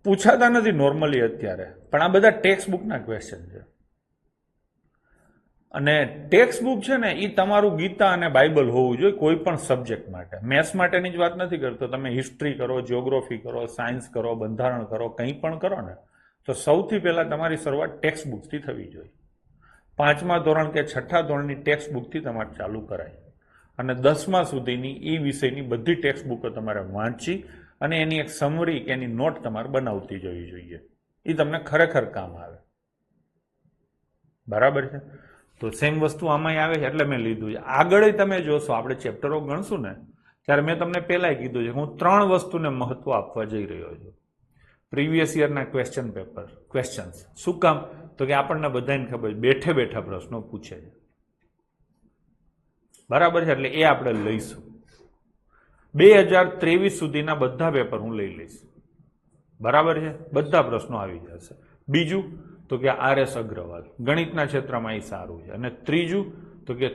પૂછાતા નથી નોર્મલી અત્યારે, પણ આ બધા ટેક્સ્ટ બુકના ક્વેશ્ચન છે. અને ટેક્સ્ટ બુક છે ને એ તમારું ગીતા અને બાઇબલ હોવું જોઈએ કોઈ પણ સબ્જેક્ટ માટે. મેથ્સ માટેની જ વાત નથી કરતો, તમે હિસ્ટ્રી કરો, જિયોગ્રાફી કરો, સાયન્સ કરો, બંધારણ કરો, કંઈ પણ કરો ને તો સૌથી પહેલા તમારી શરૂઆત ટેક્સ્ટ બુકથી થવી જોઈએ. 5મા ધોરણ કે 6ઠ્ઠા ધોરણની ટેક્સ્ટ બુકથી તમારે ચાલુ કરાય અને 10મા સુધીની એ વિષયની બધી ટેક્સ્ટ બુકો તમારે વાંચી અને એની એક સમરી કે એની નોટ તમારે બનાવતી જવી જોઈએ. એ તમને ખરેખર કામ આવે. બરાબર છે? તો સેમ વસ્તુ આમાંય આવે છે એટલે મેં લીધું છે. આગળ તમે જોશો, આપણે ચેપ્ટરો ગણશું ને ત્યારે મેં તમને પહેલાંય કીધું છે કે હું 3 વસ્તુને મહત્વ આપવા જઈ રહ્યો છું. પ્રીવિયસ યરના ક્વેશ્ચન પેપર, ક્વેશ્ચન્સ. શું કામ? તો કે આપણને બધાને ખબર બેઠે બેઠા પ્રશ્નો પૂછે છે. બરાબર છે? એટલે એ આપણે લઈશું. 2023 સુધીના બધા પેપર હું લઈ લઈશ. બરાબર છે? બધા પ્રશ્નો આવી જશે. બીજું તો કે RS અગ્રવાલ ગણિતના ક્ષેત્રમાં એ સારું છે. અને ત્રીજું તો કે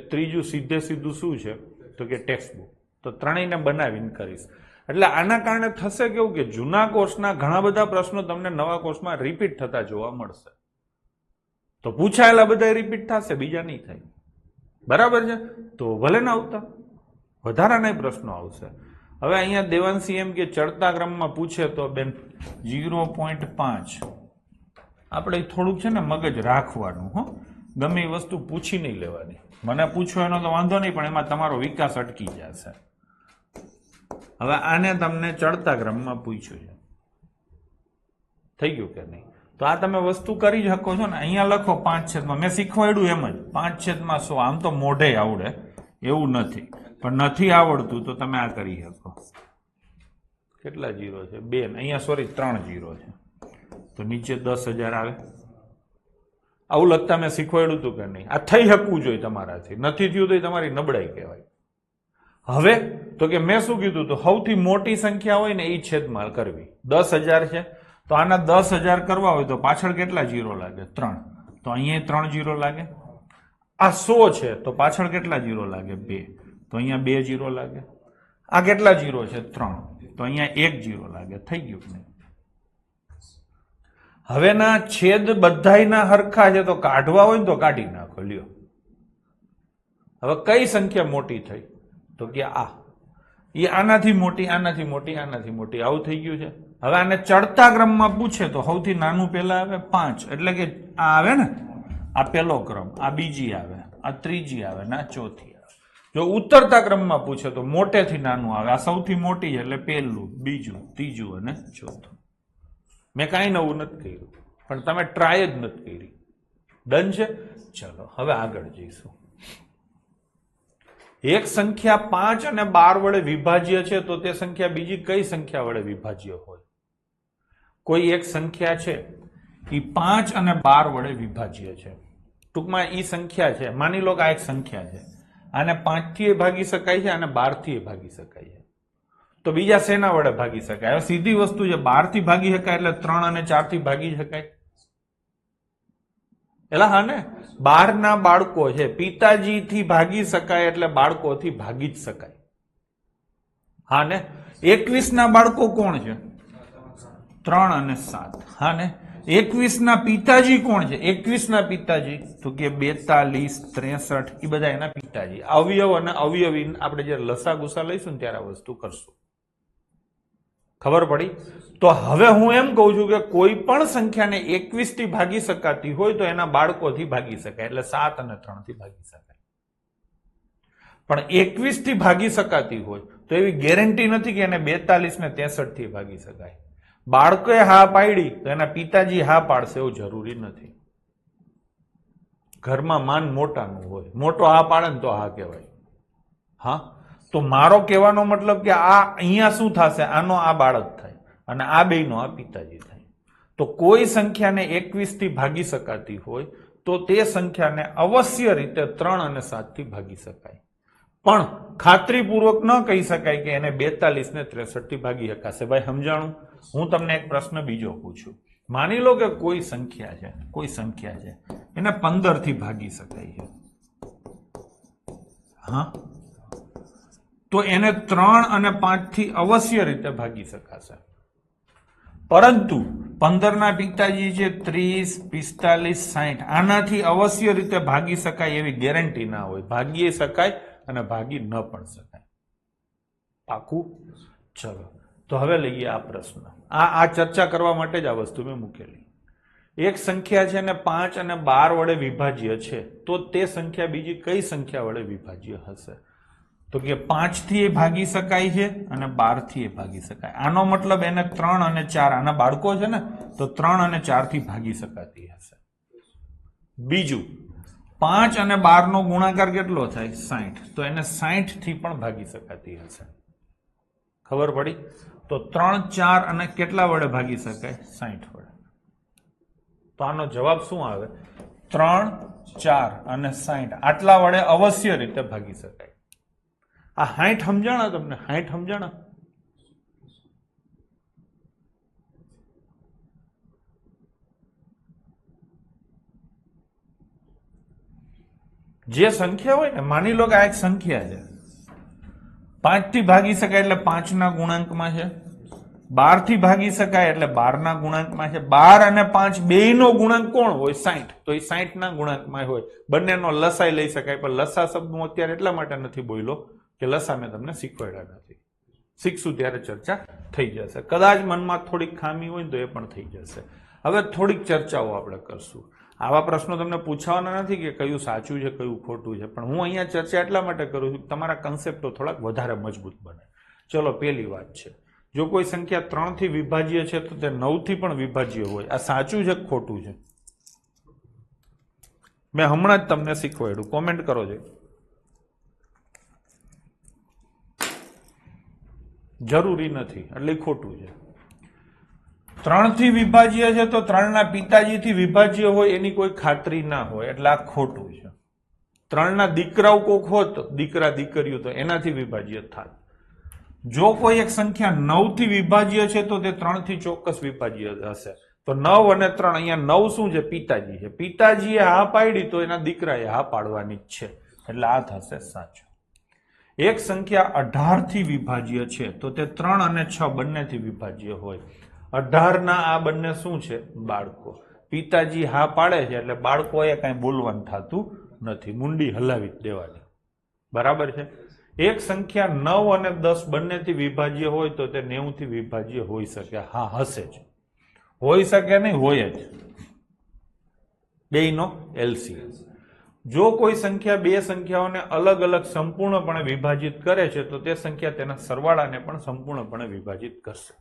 સીધે સીધું શું છે? તો કે ટેક્સ્ટ બુક. તો ત્રણેયને બનાવીને કરીશ. એટલે આના કારણે થશે કેવું કે જૂના કોર્સના ઘણા બધા પ્રશ્નો તમને નવા કોર્સમાં રિપીટ થતા જોવા મળશે. તો પૂછાયેલા બધા રિપીટ થશે, બીજા નહીં થાય. બરાબર છે? તો ભલે ના આવતા, વધારાના પ્રશ્નો આવશે. હવે અહીંયા દેવાંશી એમ કે ચડતા ક્રમમાં પૂછે તો બેન 0.5 આપણે થોડુંક છે ને મગજ રાખવાનું. હો, ગમે એ વસ્તુ પૂછી નહીં લેવાની. મને પૂછો એનો તો વાંધો નહીં, પણ એમાં તમારો વિકાસ અટકી જશે. હવે આને તમને ચડતા ક્રમમાં પૂછ્યું છે, થઈ ગયું કે નહીં? તો આ તમે વસ્તુ કરી શકો છો ને. અહીંયા લખો 5/, મેં શીખવાડ્યું એમ જ 5/100. આમ તો મોઢે આવડે એવું નથી, પણ નથી આવડતું તો તમે આ કરી શકો. કેટલા 0 છે? 2. અહીંયા સોરી 3 0 છે. તો નીચે 10,000 આવે. આવું લખતા મેં શીખવાડ્યું હતું કે નહીં? આ થઈ શકવું જોઈએ તમારાથી. નથી થયું તો તમારી નબળાઈ કહેવાય. હવે તો કે મેં શું કીધું? તો સૌથી મોટી સંખ્યા હોય ને એ છેદમાં કરવી. 10,000 છે તો આના 10,000 કરવા હોય તો પાછળ કેટલા 0 લાગે? 3. તો અહીંયા 3 0 લાગે. આ 100 છે તો પાછળ કેટલા 0 લાગે? 2. તો અહીંયા 2 0 લાગે. આ કેટલા 0 છે? 3. તો અહીંયા 1 0 લાગે. થઈ ગયું કે નહીં? હવેના છેદ બધાયના હરખા છે તો કાઢવા હોય ને તો કાઢી નાખો. લ્યો, હવે કઈ સંખ્યા મોટી થઈ? તો કે આ એ આનાથી મોટી, આનાથી મોટી, આનાથી મોટી, આવું થઈ ગયું છે. હવે આને ચડતા ક્રમમાં પૂછે તો સૌથી નાનું પહેલા આવે 5, એટલે કે આ આવે ને, આ પહેલો ક્રમ, આ બીજી આવે, આ ત્રીજી આવે ને આ ચોથી આવે. જો ઉતરતા ક્રમમાં પૂછે તો મોટેથી નાનું આવે. આ સૌથી મોટી છે એટલે પહેલું, બીજું, ત્રીજું અને ચોથું. મેં કાંઈ નવું નથી કર્યું, પણ તમે ટ્રાય જ નથી કરી. ડન છે? ચલો હવે આગળ જઈશું. એક સંખ્યા 5 અને 12 વડે વિભાજ્ય છે તો તે સંખ્યા બીજી કઈ સંખ્યા વડે વિભાજ્ય હોય? કોઈ એક સંખ્યા છે એ 5 અને 12 વડે વિભાજ્ય છે. ટૂંકમાં એ સંખ્યા છે, માની લો કે આ એક સંખ્યા છે, આને 5 થી ભાગી શકાય છે, આને 12 થી ભાગી શકાય છે. તો બીજા શેના વડે ભાગી શકાય? હવે સીધી વસ્તુ છે, 12 થી ભાગી શકાય એટલે 3 અને 4 થી ભાગી શકાય. એલા હા ને, 12 ના બાળકો છે, પિતાજી થી ભાગી શકાય એટલે બાળકોથી ભાગી જ શકાય. હા ને, 21 ના બાળકો કોણ છે? 3 અને 7. હા ને, 21 ના પિતાજી કોણ છે? 21 ના પિતાજી તો કે 42, 63 એ બધા એના પિતાજી. અવયવ અને અવયવી આપણે જે લસા ગુસા લઈશું ને ત્યારે આ વસ્તુ કરશું. ખબર પડી? તો હવે હું એમ કહું છું કે કોઈ પણ સંખ્યાને 21 થી ભાગી શકાતી હોય તો એના બાળકોથી ભાગી શકાય, એટલે 7 અને 3 થી ભાગી શકાય. પણ 21 થી ભાગી શકાતી હોય તો એવી ગેરંટી નથી કે એને 42 ને 63 થી ભાગી શકાય. બાળકોએ હા પાડી તો એના પિતાજી હા પાડશે એવું જરૂરી નથી. ઘરમાં માન મોટાનું હોય, મોટો હા પાડે ને તો હા કહેવાય. હા, તો મારો કહેવાનો મતલબ કે આ અહીંયા શું થશે? આનો આ બાળક થાય અને આ બેયનો આ પિતાજી થાય. તો કોઈ સંખ્યાને 21 થી ભાગી શકાતી હોય તો તે સંખ્યાને અવશ્ય રીતે 3 અને 7 થી ભાગી શકાય. પણ ખાતરીપૂર્વક ન કહી શકાય કે એને 42 ને 63 થી ભાગી શકાશે. ભાઈ સમજાણું? હું તમને એક પ્રશ્ન બીજો પૂછું. માની લો કે કોઈ સંખ્યા છે એને 15 થી ભાગી શકાય છે. હા, તો એને 3 અને 5 થી અવશ્ય રીતે ભાગી શકાશે. પરંતુ 15 ના પિતાજી છે 30, 45, 60, આનાથી અવશ્ય રીતે ભાગી શકાય એવી ગેરંટી ના હોય. ભાગી શકાય અને ભાગી ન પણ શકાય. પાકું? ચલો, તો હવે લઈએ આ પ્રશ્ન. આ ચર્ચા કરવા માટે જ આ વસ્તુ મેં મૂકેલી. એક સંખ્યા છે ને 5 અને 12 વડે વિભાજ્ય છે, તો તે સંખ્યા બીજી કઈ સંખ્યા વડે વિભાજ્ય હશે? તો કે 5 થી એ ભાગી શકાય છે અને 12 થી એ ભાગી શકાય. આનો મતલબ એને 3 અને 4, આના બાળકો છે ને, તો 3 અને 4 થી ભાગી શકાતી હશે. બીજું, 5 અને 12 નો ગુણાકાર કેટલો થાય? 60, તો એને 60 થી પણ ભાગી શકાતી હશે. ખબર પડી? તો 3, 4 અને કેટલા વડે ભાગી શકાય? 60 વડે. તો આનો જવાબ શું આવે? 3, 4 અને 60 આટલા વડે અવશ્ય રીતે ભાગી શકાય. આ 60 સમજાણા તમને? 60 સમજાણા? જે સંખ્યા હોય ને, માની લો કે આ એક સંખ્યા છે, 5 થી ભાગી શકાય એટલે 5 ના ગુણાંકમાં છે, 12 થી ભાગી શકાય એટલે 12 ના ગુણાંકમાં છે. 12 અને 5 બેયનો ગુણાંક કોણ હોય? 60, તો એ 60 ના ગુણાંકમાં હોય. બંનેનો લસાઈ લઈ શકાય, પણ લસા શબ્દ હું અત્યારે એટલા માટે નથી બોલ્યો કે લસા મેં તમને શીખવાડ્યા નથી. શીખશું ત્યારે ચર્ચા થઈ જશે. કદાચ મનમાં થોડીક ખામી હોય તો એ પણ થઈ જશે. હવે થોડીક ચર્ચાઓ આપણે કરશું. આવા પ્રશ્નો તમને પૂછવાના નથી કે કયું સાચું છે કયું ખોટું છે, પણ હું અહીંયા ચર્ચા એટલા માટે કરું છું કે તમારા કન્સેપ્ટો થોડાક વધારે મજબૂત બને. ચલો, પહેલી વાત છે, જો કોઈ સંખ્યા 3 થી વિભાજ્ય છે તો તે 9 થી પણ વિભાજ્ય હોય. આ સાચું છે કે ખોટું છે? મેં હમણાં જ તમને શીખવાડ્યું, કોમેન્ટ કરો છો. જરૂરી નથી એટલે ખોટું છે. 3 થી વિભાજ્ય છે તો 3 ના પિતાજી થી વિભાજ્ય હોય એની કોઈ ખાતરી ના હોય, એટલે આ ખોટું છે. 3 ના દીકરાઓ કોક હોત, દીકરા દીકરીઓ, તો એનાથી વિભાજ્ય થાય. જો કોઈ એક સંખ્યા 9 થી વિભાજ્ય છે તો તે 3 થી ચોક્કસ વિભાજ્ય હશે. તો 9 અને 3, અહીંયા 9 શું છે? પિતાજી છે. પિતાજીએ હા પાડી તો એના દીકરાએ હા પાડવાની જ છે, એટલે આ થશે સાચું. એક સંખ્યા 18 થી વિભાજ્ય છે તો તે 3 અને 6 બંનેથી વિભાજ્ય હોય. 18 ના આ બંને શું છે? બાળકો. પિતાજી હા પાડે છે એટલે બાળકોએ કઈ બોલવાનું થતું નથી, મુંડી હલાવી દેવાની. બરાબર છે? એક સંખ્યા 9 અને 10 બંનેથી વિભાજ્ય હોય તો તે 90 થી વિભાજ્ય હોઈ શકે. હા, હશે જ. હોઈ શકે નહીં, હોય જ. બેયનો એલસીએમ. જો કોઈ સંખ્યા બે સંખ્યાઓને અલગ અલગ સંપૂર્ણપણે વિભાજિત કરે છે તો તે સંખ્યા તેના સરવાળાને પણ સંપૂર્ણપણે વિભાજિત કરશે.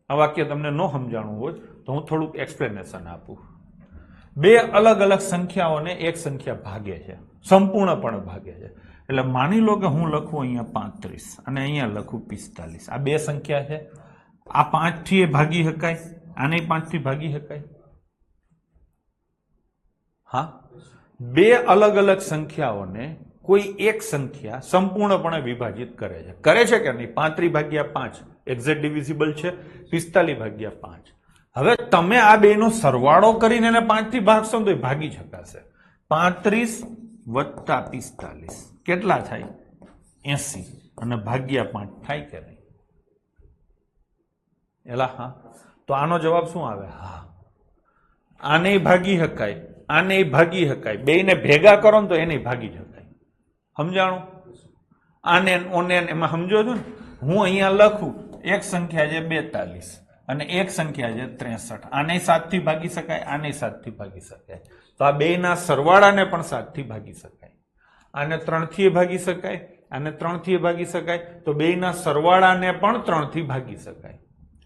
આ વાક્ય તમને ન સમજાણું હોય તો હું થોડુંક એક્સપ્લેનેશન આપું. બે અલગ અલગ સંખ્યાઓને એક સંખ્યા ભાગે છે, સંપૂર્ણપણે ભાગે છે. એટલે માની લો કે હું લખું અહીંયા 35 અને અહીંયા લખું 45. આ બે સંખ્યા છે. આ 5 થી ભાગી શકાય, આને 5 થી ભાગી શકાય. હા, બે અલગ અલગ સંખ્યાઓને કોઈ એક સંખ્યા સંપૂર્ણપણે વિભાજિત કરે છે કે નહીં? 35/5 એક્ઝેક્ટ ડિવિઝિબલ છે, 45/5. હવે તમે આ બેનો સરવાળો કરીને એને 5 થી ભાગશો ને તો એ ભાગી શકાશે. 35 વત્તા 45 કેટલા થાય? 80 અને ભાગ્યા 5 થાય કે નહીં? એલા હા. તો આનો જવાબ શું આવે? હા. આને ભાગી શકાય, આને ભાગી શકાય, બેયને ભેગા કરો ને તો એને ભાગી શકાય. સમજાણું? આને ઓને એમાં સમજો છો ને? હું અહીંયા લખું એક સંખ્યા છે 42 અને એક સંખ્યા છે 63. આને 7 થી ભાગી શકાય, આને 7 થી ભાગી શકાય. તો આ બેયના સરવાળાને પણ 7 થી ભાગી શકાય. આને 3 થી ભાગી શકાય, આને 3 થી ભાગી શકાય. તો બેયના સરવાળાને પણ 3 થી ભાગી શકાય.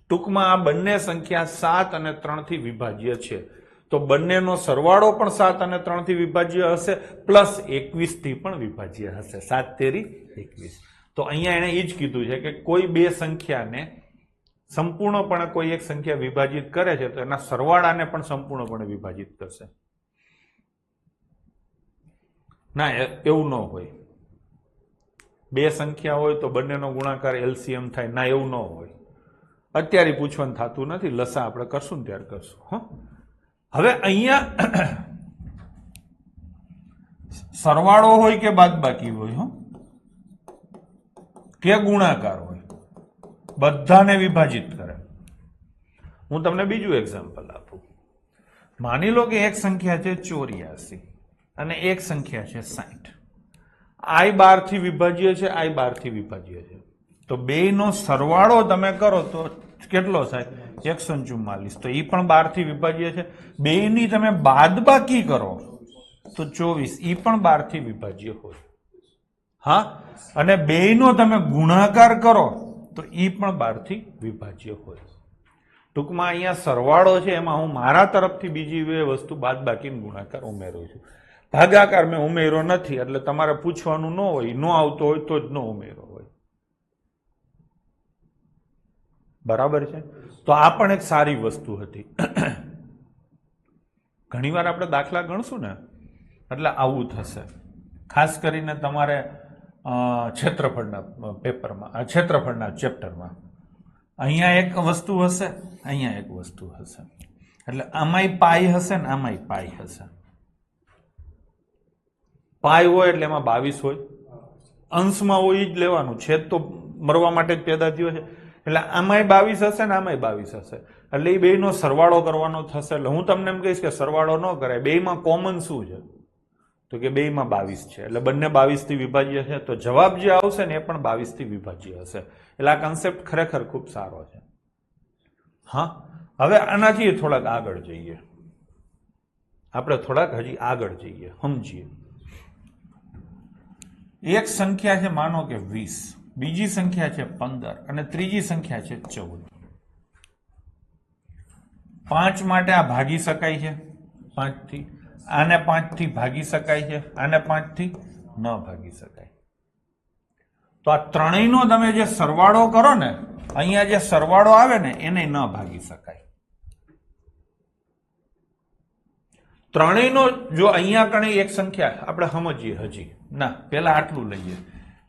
ટૂંકમાં આ બંને સંખ્યા 7 અને 3 થી વિભાજ્ય છે. તો બંનેનો સરવાળો પણ 7 અને 3 થી વિભાજ્ય હશે, પ્લસ 21 થી પણ વિભાજ્ય હશે. 7 તેરી 21. તો અહીંયા એને એ જ કીધું છે કે કોઈ બે સંખ્યાને સંપૂર્ણપણે કોઈ એક સંખ્યા વિભાજિત કરે છે તો એના સરવાળાને પણ સંપૂર્ણપણે વિભાજિત કરશે. ના, એવું ન હોય. બે સંખ્યા હોય તો બંનેનો ગુણાકાર એલસીએમ થાય. ના, એવું ન હોય. અત્યારે પૂછવાનું થતું નથી, લસા આપણે કરશું ને ત્યારે કરશું. હવે અહીંયા સરવાળો હોય કે બાદબાકી હોય કે ગુણાકાર હોય, બધાને વિભાજિત કરે. હું તમને બીજું એક્ઝામ્પલ આપું. માની લો કે એક સંખ્યા છે 84 અને એક સંખ્યા છે 60. આઈ 12 થી વિભાજ્ય છે, આઈ 12 થી વિભાજ્ય છે. તો બેયનો સરવાળો તમે કરો તો કેટલો થાય? 144. તો એ પણ 12 થી વિભાજ્ય છે. બેયની તમે બાદબાકી કરો તો 24. એ પણ 12 થી વિભાજ્ય હોય. હા, અને બેયનો તમે ગુણાકાર કરો તો એ પણ 12 થી વિભાજ્ય હોય. ટૂંકમાં અહીંયા સરવાળો છે એમાં હું મારા તરફથી બીજી બે વસ્તુ બાદબાકી ગુણાકાર ઉમેરું છું. ભાગાકાર મેં ઉમેર્યો નથી, એટલે તમારે પૂછવાનું ન હોય, ન આવતો હોય તો જ ન ઉમેરો હોય. બરાબર છે? તો આ પણ એક સારી વસ્તુ હતી. ઘણીવાર આપણે દાખલા ગણશું ને એટલે આવું થશે. ખાસ કરીને તમારે ક્ષેત્રફળના પેપરમાં, ક્ષેત્રફળના ચેપ્ટરમાં અહીંયા એક વસ્તુ હશે, અહીંયા એક વસ્તુ હશે. એટલે આમાંય પાઈ હશે ને આમાંય પાઈ હશે. પાઈ હોય એટલે એમાં 22 હોય. અંશમાં હોય જ લેવાનું. છેદ તો મરવા માટે જ પેદા થયો છે. એટલે આમાંય 22 હશે ને આમાંય 22 હશે. એટલે એ બેયનો સરવાળો કરવાનો થશે. એટલે હું તમને એમ કહીશ કે સરવાળો ન કરાય. બેયમાં કોમન શું છે? તો કે બેયમાં 22 છે. એટલે બંને 22 થી વિભાજ્ય છે. તો જવાબ જે આવશે ને એ પણ 22 થી વિભાજ્ય હશે. એટલે આ કન્સેપ્ટ ખરેખર ખૂબ સારો છે. હા, હવે આનાથી થોડાક આગળ જઈએ. આપણે થોડાક હજી આગળ જઈએ, સમજીએ. એક સંખ્યા છે માનો કે 20, બીજી સંખ્યા છે 15 અને ત્રીજી સંખ્યા છે 14. 5 માટે આ ભાગી શકાય છે 5 થી, આને 5 થી ભાગી શકાય છે, આને 5 થી ન ભાગી શકાય. તો આ ત્રણેયનો તમે જે સરવાળો કરો ને, અહીંયા જે સરવાળો આવે ને એને ન ભાગી શકાય. ત્રણેયનો જો અહીંયા કણે એક સંખ્યા આપણે સમજીએ હજી. ના, પેલા આટલું લઈએ.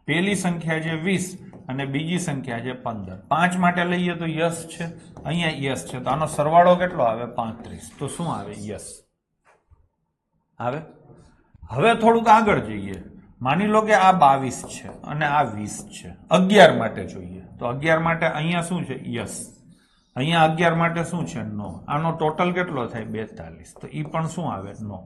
પેલી સંખ્યા છે 20 અને બીજી સંખ્યા છે 15. 5 માટે લઈએ તો યસ છે, અહીંયા યસ છે. તો આનો સરવાળો કેટલો આવે? 35. તો શું આવે? યસ આવે. હવે થોડુંક આગળ જઈએ. માની લો કે આ 22 છે અને આ 20 છે. 11 માટે જોઈએ તો 11 માટે અહીંયા શું છે? યસ. અહીંયા 11 માટે શું છે? નો. આનો ટોટલ કેટલો થાય? 42. તો ઈ પણ શું આવે? નો.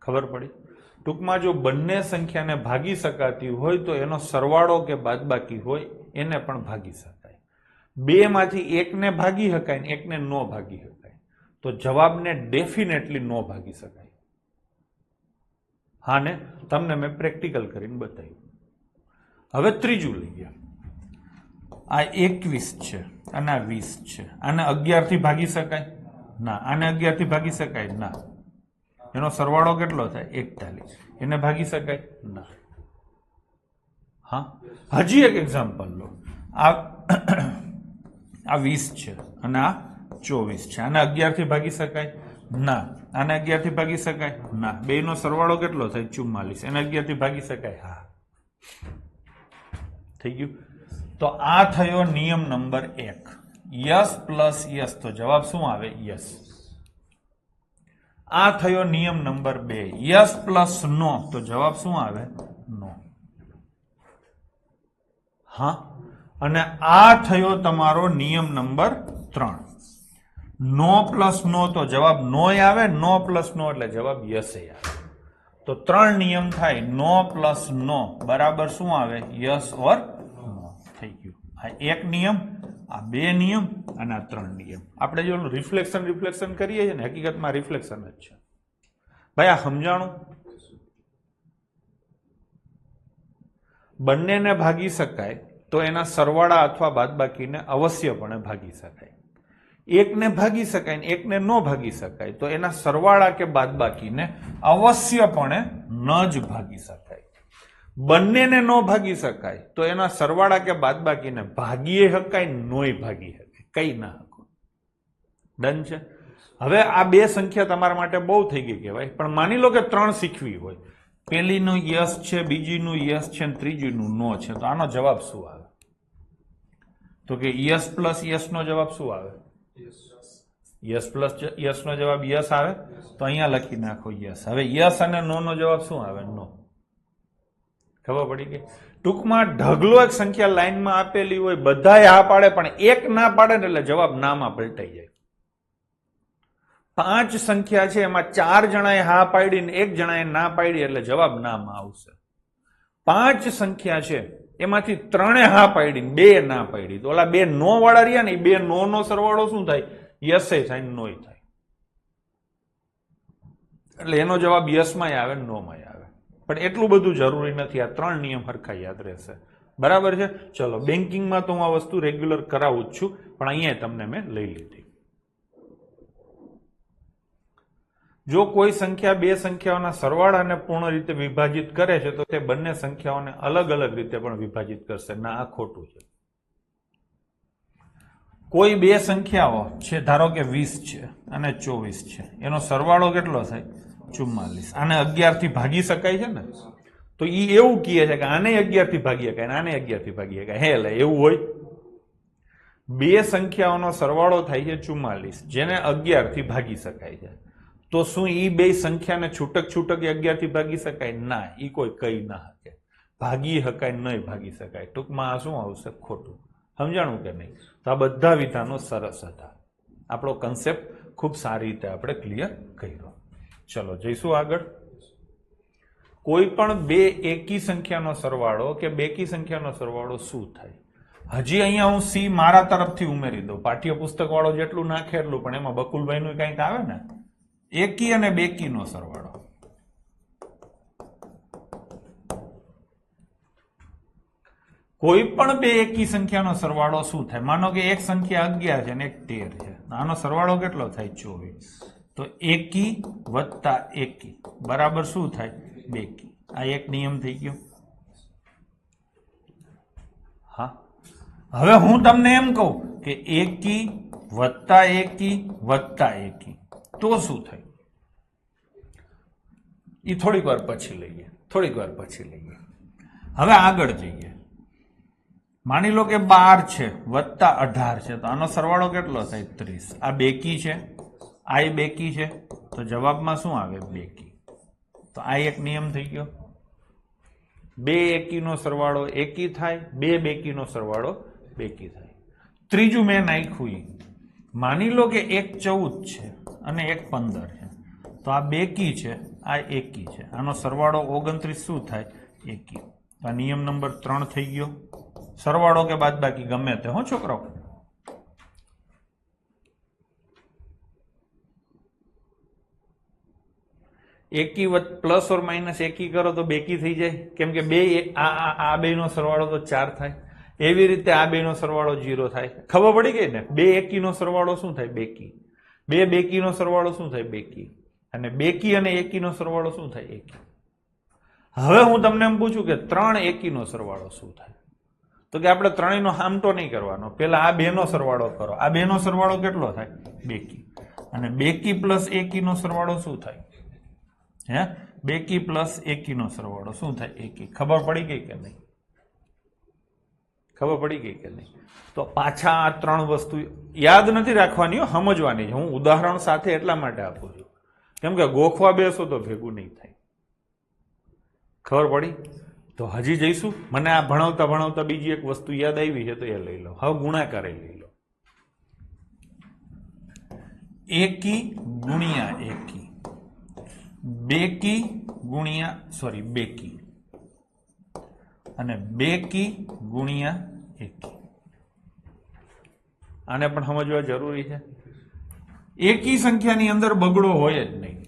ખબર પડી? ટૂંકમાં જો બંને સંખ્યાને ભાગી શકાતી હોય તો એનો સરવાળો કે બાદબાકી હોય એને પણ ભાગી શકાય. બે માંથી એકને ભાગી શકાય ને એકને ન ભાગી શકાય. તો જવાબને ડેફિનેટલી ન ભાગી શકાય. હા ને, તમને મેં પ્રેક્ટિકલ કરીને બતાવ્યું. હવે ત્રીજું લઈએ. આ 21 છે અને આ 20 છે. આને 11 થી ભાગી શકાય? ના. આને 11 થી ભાગી શકાય? ના. એનો સરવાળો કેટલો થાય? 41. એને ભાગી શકાય? ના. હા, હજી એક એક્ઝામ્પલ લો. આ 20 છે અને આ 24 છે. આને 11 થી ભાગી શકાય? ના. આને 11 થી ભાગી શકાય? ના. બેયનો સરવાળો કેટલો થાય? 44. એને 11 થી ભાગી શકાય? હા. થઈ ગયું. તો આ થયો નિયમ નંબર 1. યસ પ્લસ યસ, તો જવાબ શું આવે? યસ. આ થયો નિયમ નંબર 2. યસ પ્લસ નો, તો જવાબ શું આવે? નો. હા. અને આ થયો તમારો નિયમ નંબર 3. નો પ્લસ નો, તો જવાબ નો આવે. નો પ્લસ નો એટલે જવાબ યસ આવે. તો 3 નિયમ થાય. નો પ્લસ નો બરાબર શું આવે? યસ ઓર નો. થઈ ગયું. આ 1 નિયમ, આ 2 નિયમ અને આ 3 નિયમ. આપણે જો રિફ્લેક્શન કરીએ છીએ ને, હકીકતમાં રિફ્લેક્શન જ છે ભાઈ. આ સમજાણું? બંનેને ભાગી શકાય તો એના સરવાળા અથવા બાદબાકીને અવશ્યપણે ભાગી શકાય. એકને ભાગી શકાય ને એકને ન ભાગી શકાય તો એના સરવાળા કે બાદબાકીને અવશ્યપણે ન જ ભાગી શકાય. બંનેને ન ભાગી શકાય તો એના સરવાળા કે બાદબાકીને ભાગીએ શકાય, નોય ભાગી શકાય. કઈ ના શકો. ડન છે? હવે આ 2 સંખ્યા તમારા માટે બહુ થઈ ગઈ કહેવાય, પણ માની લો કે 3 શીખવી હોય. પેલીનું યસ છે, બીજીનું યસ છે, ત્રીજીનું નો છે, તો આનો જવાબ શું આવે? તો કે યસ પ્લસ યસ નો જવાબ શું આવે? યસ પ્લસ યસ નો જવાબ યસ આવે. તો અહીંયા લખી નાખો યસ. હવે યસ અને નો નો જવાબ શું આવે? નો. ખબર પડી ગઈ? ટૂંકમાં ઢગલો એક સંખ્યા લાઈનમાં આપેલી હોય, બધાય હા પાડે, પણ એક ના પાડે ને એટલે જવાબ નામાં પલટાઈ જાય. 5 સંખ્યા છે, એમાં 4 જણાએ હા પાડી ને 1 જણાએ ના પાડી એટલે જવાબ નામાં આવશે. 5 સંખ્યા છે, એમાંથી 3 હા પાડી ને 2 ના પાડી, તો ઓલા 2 નો વાળા રહ્યા ને, 2 નો નો સરવાળો શું થાય? યસે થાય, નોય થાય. એટલે એનો જવાબ યસમાં આવે, નોમાં આવે. પણ એટલું બધું જરૂરી નથી. આ 3 નિયમ હરખા યાદ રહેશે. બરાબર છે? ચલો, બેન્કિંગમાં તો હું આ વસ્તુ રેગ્યુલર કરાવું જ છું, પણ અહીંયા તમને મેં લઈ લીધી. જો કોઈ સંખ્યા 2 સંખ્યાઓના સરવાળાને પૂર્ણ રીતે વિભાજિત કરે છે તો તે બંને સંખ્યાઓને અલગ અલગ રીતે પણ વિભાજિત કરશે. ના, આ ખોટું છે. કોઈ 2 સંખ્યાઓ છે, ધારો કે 20 છે અને 24 છે, એનો સરવાળો કેટલો થાય? 44. આને 11 થી ભાગી શકાય છે ને? તો ઈ એવું કહે છે કે આને 11 થી ભાગી શકાય, આને 11 થી ભાગી શકાય. હે, એટલે એવું હોય? 2 સંખ્યાઓનો સરવાળો થાય છે 44, જેને 11 થી ભાગી શકાય છે. તો શું ઈ 2 સંખ્યાને છૂટક 11 થી ભાગી શકાય? ના, ઈ કોઈ કહી ના શકે. ભાગી શકાય, નહીં ભાગી શકાય. ટૂંકમાં આ શું આવશે? ખોટું. સમજાણું કે નહીં? તો આ બધા વિધાનો સરસ હતા. આપણો કન્સેપ્ટ ખૂબ સારી રીતે આપણે ક્લિયર કર્યો. ચલો, જઈશું આગળ. કોઈ પણ 2 એકી સંખ્યાનો સરવાળો કે બેકી સંખ્યાનો સરવાળો શું થાય? હજી અહીંયા હું સી મારા તરફથી ઉમેરી દઉં. પાઠ્યપુસ્તક વાળો જેટલું નાખે એટલું, પણ એમાં બકુલભાઈનું કંઈક આવે ને, એકી અને બેકીનો સરવાળો. કોઈ પણ 2 એકી સંખ્યાનો સરવાળો શું થાય? માનો કે એક સંખ્યા 11 છે અને એક 13 છે. આનો સરવાળો કેટલો થાય? 24. તો એકી વત્તા એકી બરાબર શું થાય? બેકી. આ એક નિયમ થઈ ગયો. હા. હવે હું તમને એમ કહું કે એકી વત્તા એકી વત્તા એકી, તો શું થાય? એ થોડીક વાર પછી લઈએ. હવે આગળ જઈએ. માની લો કે 12 છે વત્તા 18 છે, તો આનો સરવાળો કેટલો થાય? 30. આ બેકી છે, આ બેકી છે, તો જવાબમાં શું આવે? બેકી. તો આ એક નિયમ થઈ ગયો. 2 એકીનો સરવાળો એકી થાય, 2 બેકીનો સરવાળો બેકી થાય. ત્રીજું મેં નાખ્યું. માની લો કે એક 14 છે અને એક 15 છે, તો આ બેકી છે, આ એકી છે. આનો સરવાળો 29 શું થાય? એકી. તો આ નિયમ નંબર 3 થઈ ગયો. સરવાળો કે બાદબાકી ગમે તે, હો છોકરાઓ. એકી પ્લસ ઓર માઇનસ એકી કરો તો બેકી થઈ જાય, કેમ કે આ બે નો સરવાળો તો 4 થાય. એવી રીતે આ 2 નો સરવાળો 0 થાય. ખબર પડી ગઈ ને? 2 એકી નો સરવાળો શું થાય? બેકી. 2 બેકી નો સરવાળો શું થાય? બેકી. અને બેકી અને એકી નો સરવાળો શું થાય? એકી. હવે હું તમને એમ પૂછું કે 3 એકી નો સરવાળો શું થાય? તો કે આપણે ત્રણેયનો હામટો નહીં કરવાનો, પેલા આ 2 નો સરવાળો કરો. આ 2 નો સરવાળો કેટલો થાય? બેકી. અને બેકી પ્લસ એકી નો સરવાળો શું થાય? હે, બેકી પ્લસ એકી નો સરવાળો શું થાય? એકી. ખબર પડી ગઈ કે નહીં? ખબર પડી ગઈ કે નહીં? તો પાછા આ ત્રણ વસ્તુ યાદ નથી રાખવાની, સમજવાની છે. હું ઉદાહરણ સાથે એટલા માટે આપું છું, કેમ કે ગોખવા બેસો તો ભેગું નહીં થાય. ખબર પડી? તો હજી જઈશું. મને આ ભણાવતા ભણાવતા બીજી એક વસ્તુ યાદ આવી છે, તો એ લઈ લો. હવે ગુણાકાર લઈ લો. એકી ગુણ્યા એકી, બેકી ગુણ્યા બેકી, અને બેકી ગુણ્યા એકી. આને પણ સમજવા જરૂરી છે. એકી સંખ્યાની અંદર બગડો હોય જ નહીં.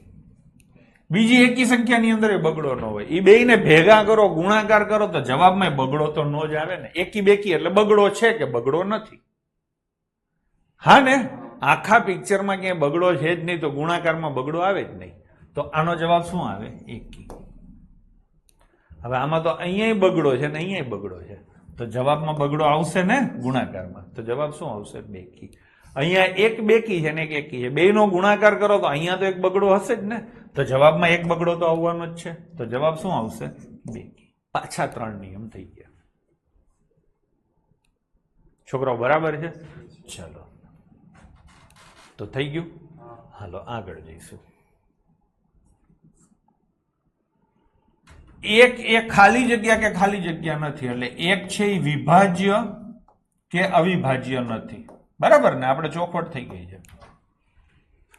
બીજી એકી સંખ્યાની અંદર એ બગડો ન હોય. એ બેયને ભેગા કરો, ગુણાકાર કરો તો જવાબમાં બગડો તો ન જ આવે ને. એકી બેકી એટલે બગડો છે કે બગડો નથી? હા ને? આખા પિક્ચરમાં ક્યાંય બગડો છે જ નહીં, તો ગુણાકારમાં બગડો આવે જ નહીં. તો આનો જવાબ શું આવે? એકી. હવે આમાં તો અહીંયા બગડો છે ને અહીંયા બગડો છે, તો જવાબમાં બગડો આવશે ને ગુણાકારમાં. તો જવાબ શું આવશે? બેકી. અહીંયા એક બેકી છે ને એક એકી છે, બેયનો ગુણાકાર કરો તો અહીંયા તો એક બગડો હશે જ ને, તો જવાબમાં એક બગડો તો આવવાનો જ છે. તો જવાબ શું આવશે? બેકી. પાછા ત્રણ નિયમ થઈ ગયા. છોકરાઓ બરાબર છે? ચલો, તો થઈ ગયું. હાલો આગળ જઈશું. એક એ ખાલી જગ્યા કે ખાલી જગ્યા નથી, એટલે એક છે એ વિભાજ્ય કે અવિભાજ્ય નથી. બરાબર ને? આપણે ચોખવટ થઈ ગઈ છે.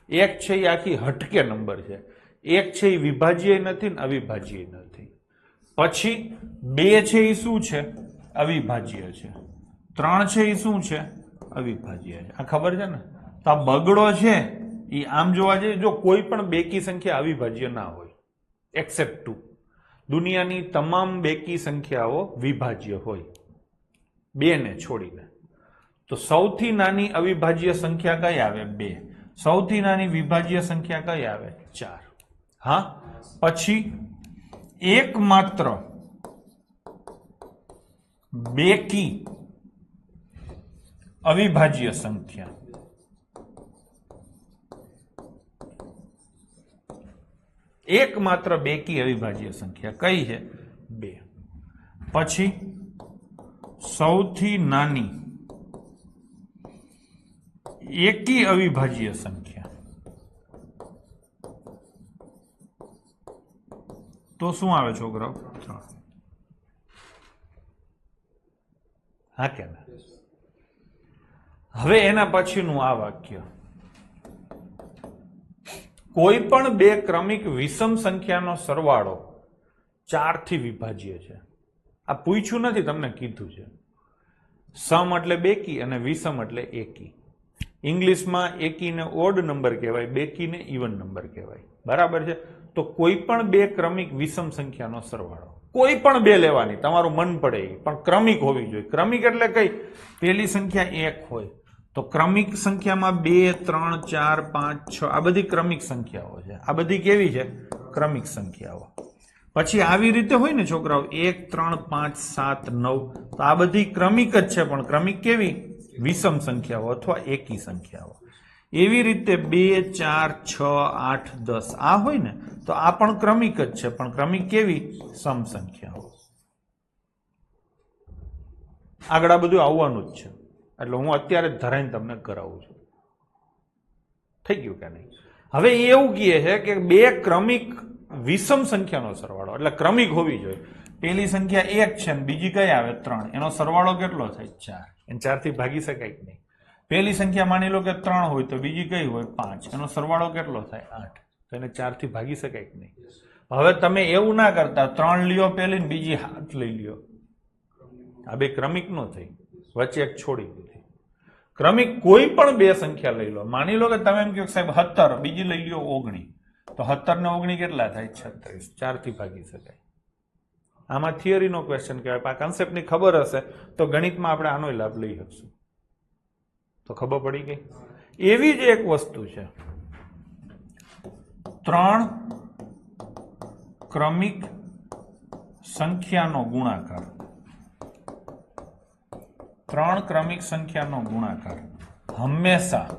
એક છે એ આખી હટકે નંબર છે. એક છે એ વિભાજ્ય નથી ને અવિભાજ્ય નથી. પછી બે છે એ શું છે? અવિભાજ્ય છે. ત્રણ છે એ શું છે? અવિભાજ્ય છે. આ ખબર છે ને? તો આ બગડો છે એ આમ જોવા જઈએ, જો કોઈ પણ બેકી સંખ્યા અવિભાજ્ય ના હોય એક્સેપ્ટ 2. દુનિયાની તમામ બેકી સંખ્યાઓ વિભાજ્ય હોય, બે ને છોડીને. તો સૌથી નાની અવિભાજ્ય સંખ્યા કઈ આવે? 2. સૌથી નાની વિભાજ્ય સંખ્યા કઈ આવે? 4. હા, પછી એકમાત્ર બેકી અવિભાજ્ય સંખ્યા, એકમાત્ર બેકી અવિભાજ્ય સંખ્યા કઈ છે? 2. પછી સૌથી નાની એકી અવિભાજ્ય સંખ્યા, તો શું આવે છોકરાઓ? 3. હા કે ના? હવે એના પછીનું આ વાક્ય, કોઈ પણ બે ક્રમિક વિષમ સંખ્યાનો સરવાળો 4 થી વિભાજ્ય છે. આ પૂછ્યું નથી, તમને કીધું છે. સમ એટલે બેકી અને વિષમ એટલે એકી. ઇંગ્લિશમાં એકીને ઓડ નંબર કહેવાય, બેકીને ઇવન નંબર કહેવાય. બરાબર છે? તો કોઈ પણ બે ક્રમિક વિષમ સંખ્યાનો સરવાળો, કોઈ પણ બે લેવાની, તમારું મન પડે, પણ ક્રમિક હોવી જોઈએ. ક્રમિક એટલે કઈ? પહેલી સંખ્યા 1 હોય તો ક્રમિક સંખ્યામાં 2, 3, 4, 5, 6 આ બધી ક્રમિક સંખ્યાઓ છે. આ બધી કેવી છે? ક્રમિક સંખ્યાઓ. પછી આવી રીતે હોય ને છોકરાઓ, 1, 3, 5, 7, 9, તો આ બધી ક્રમિક જ છે, પણ ક્રમિક કેવી? વિષમ સંખ્યાઓ અથવા એકી સંખ્યાઓ. એવી રીતે 2, 4, 6, 8, 10 આ હોય ને, તો આ પણ ક્રમિક જ છે, પણ ક્રમિક કેવી? સમ સંખ્યાઓ. આગળ આ બધું આવવાનું જ છે, એટલે હું અત્યારે ધરાઈને તમને કરાવું છું. થઈ ગયું કે નહીં? હવે એવું કહે છે કે બે ક્રમિક વિષમ સંખ્યાનો સરવાળો, એટલે ક્રમિક હોવી જોઈએ. પહેલી સંખ્યા 1 છે ને બીજી કઈ આવે? 3. એનો સરવાળો કેટલો થાય? 4. એને 4 થી ભાગી શકાય કે નહીં? પહેલી સંખ્યા માની લો કે 3 હોય તો બીજી કઈ હોય? 5. એનો સરવાળો કેટલો થાય? 8. તો એને 4 થી ભાગી શકાય કે નહીં? હવે તમે એવું ના કરતા 3 લ્યો પહેલી ને બીજી 7 લઈ લ્યો. આ બે ક્રમિક નો થઈ, વચ્ચે એક છોડી દીધી. ક્રમિક કોઈ પણ બે સંખ્યા લઈ લો. માની લો કે તમે એમ કહો સાહેબ 17, બીજી લઈ લ્યો 19, તો 17 ને 19 કેટલા થાય? 36. 4 થી ભાગી શકાય. આમાં થિયરીનો ક્વેશ્ચન કહેવાય. આ કન્સેપ્ટની ખબર હશે તો ગણિતમાં આપણે આનો લાભ લઈ શકશું. તો ખબર પડી ગઈ? એવી જ એક વસ્તુ છે, 3 ક્રમિક સંખ્યાનો ગુણાકાર. 3 ક્રમિક સંખ્યાનો ગુણાકાર હંમેશા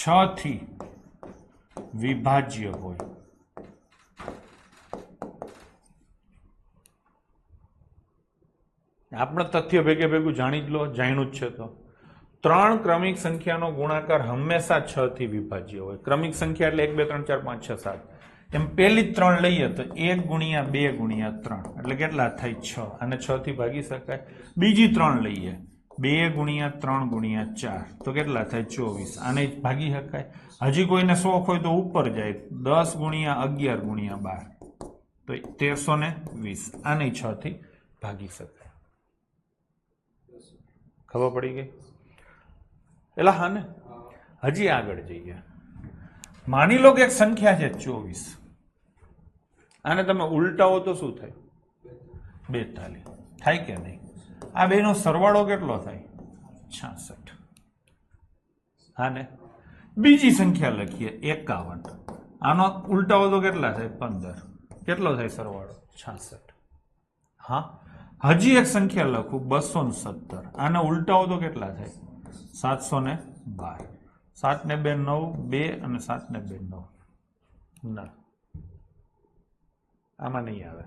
6 થી વિભાજ્ય હોય. આપણે તથ્ય ભેગે ભેગું જાણી જ લો, જાણ્યું જ છે. તો 3 ક્રમિક સંખ્યાનો ગુણાકાર હંમેશા 6 થી વિભાજ્ય હોય. ક્રમિક સંખ્યા એટલે 1 2 3 4 5 6 7. એમ પેલી 3 લઈએ તો 1 ગુણ્યા 2 ગુણ્યા 3 એટલે કેટલા થાય 6. અને 6 થી ભાગી શકાય. બીજી 3 લઈએ 2 ગુણ્યા 3 ગુણ્યા 4 તો કેટલા થાય 24. આને ભાગી શકાય. હજી કોઈને શોખ હોય તો ઉપર જાય 10 ગુણ્યા 11 ગુણ્યા 12 તો 1320. આને 6 થી ભાગી શકાય. ખબર પડી ગઈ? એટલે હા ને. હજી આગળ જઈએ. માની લો કે એક સંખ્યા છે 24. આને તમે ઉલટાવો તો શું થાય? 42 થાય કે નહીં? આ બેનો સરવાળો કેટલો થાય? 66. હા ને. બીજી સંખ્યા લખીએ 51. આનો ઉલટાવો તો કેટલા થાય? 15. કેટલો થાય સરવાળો? 66. હા. હજી એક સંખ્યા લખું 217. આને ઉલટાવો તો કેટલા થાય? 712. 7 ને 2 9, 2 અને 7 ને 2 9. ના, આમાં નહીં આવે.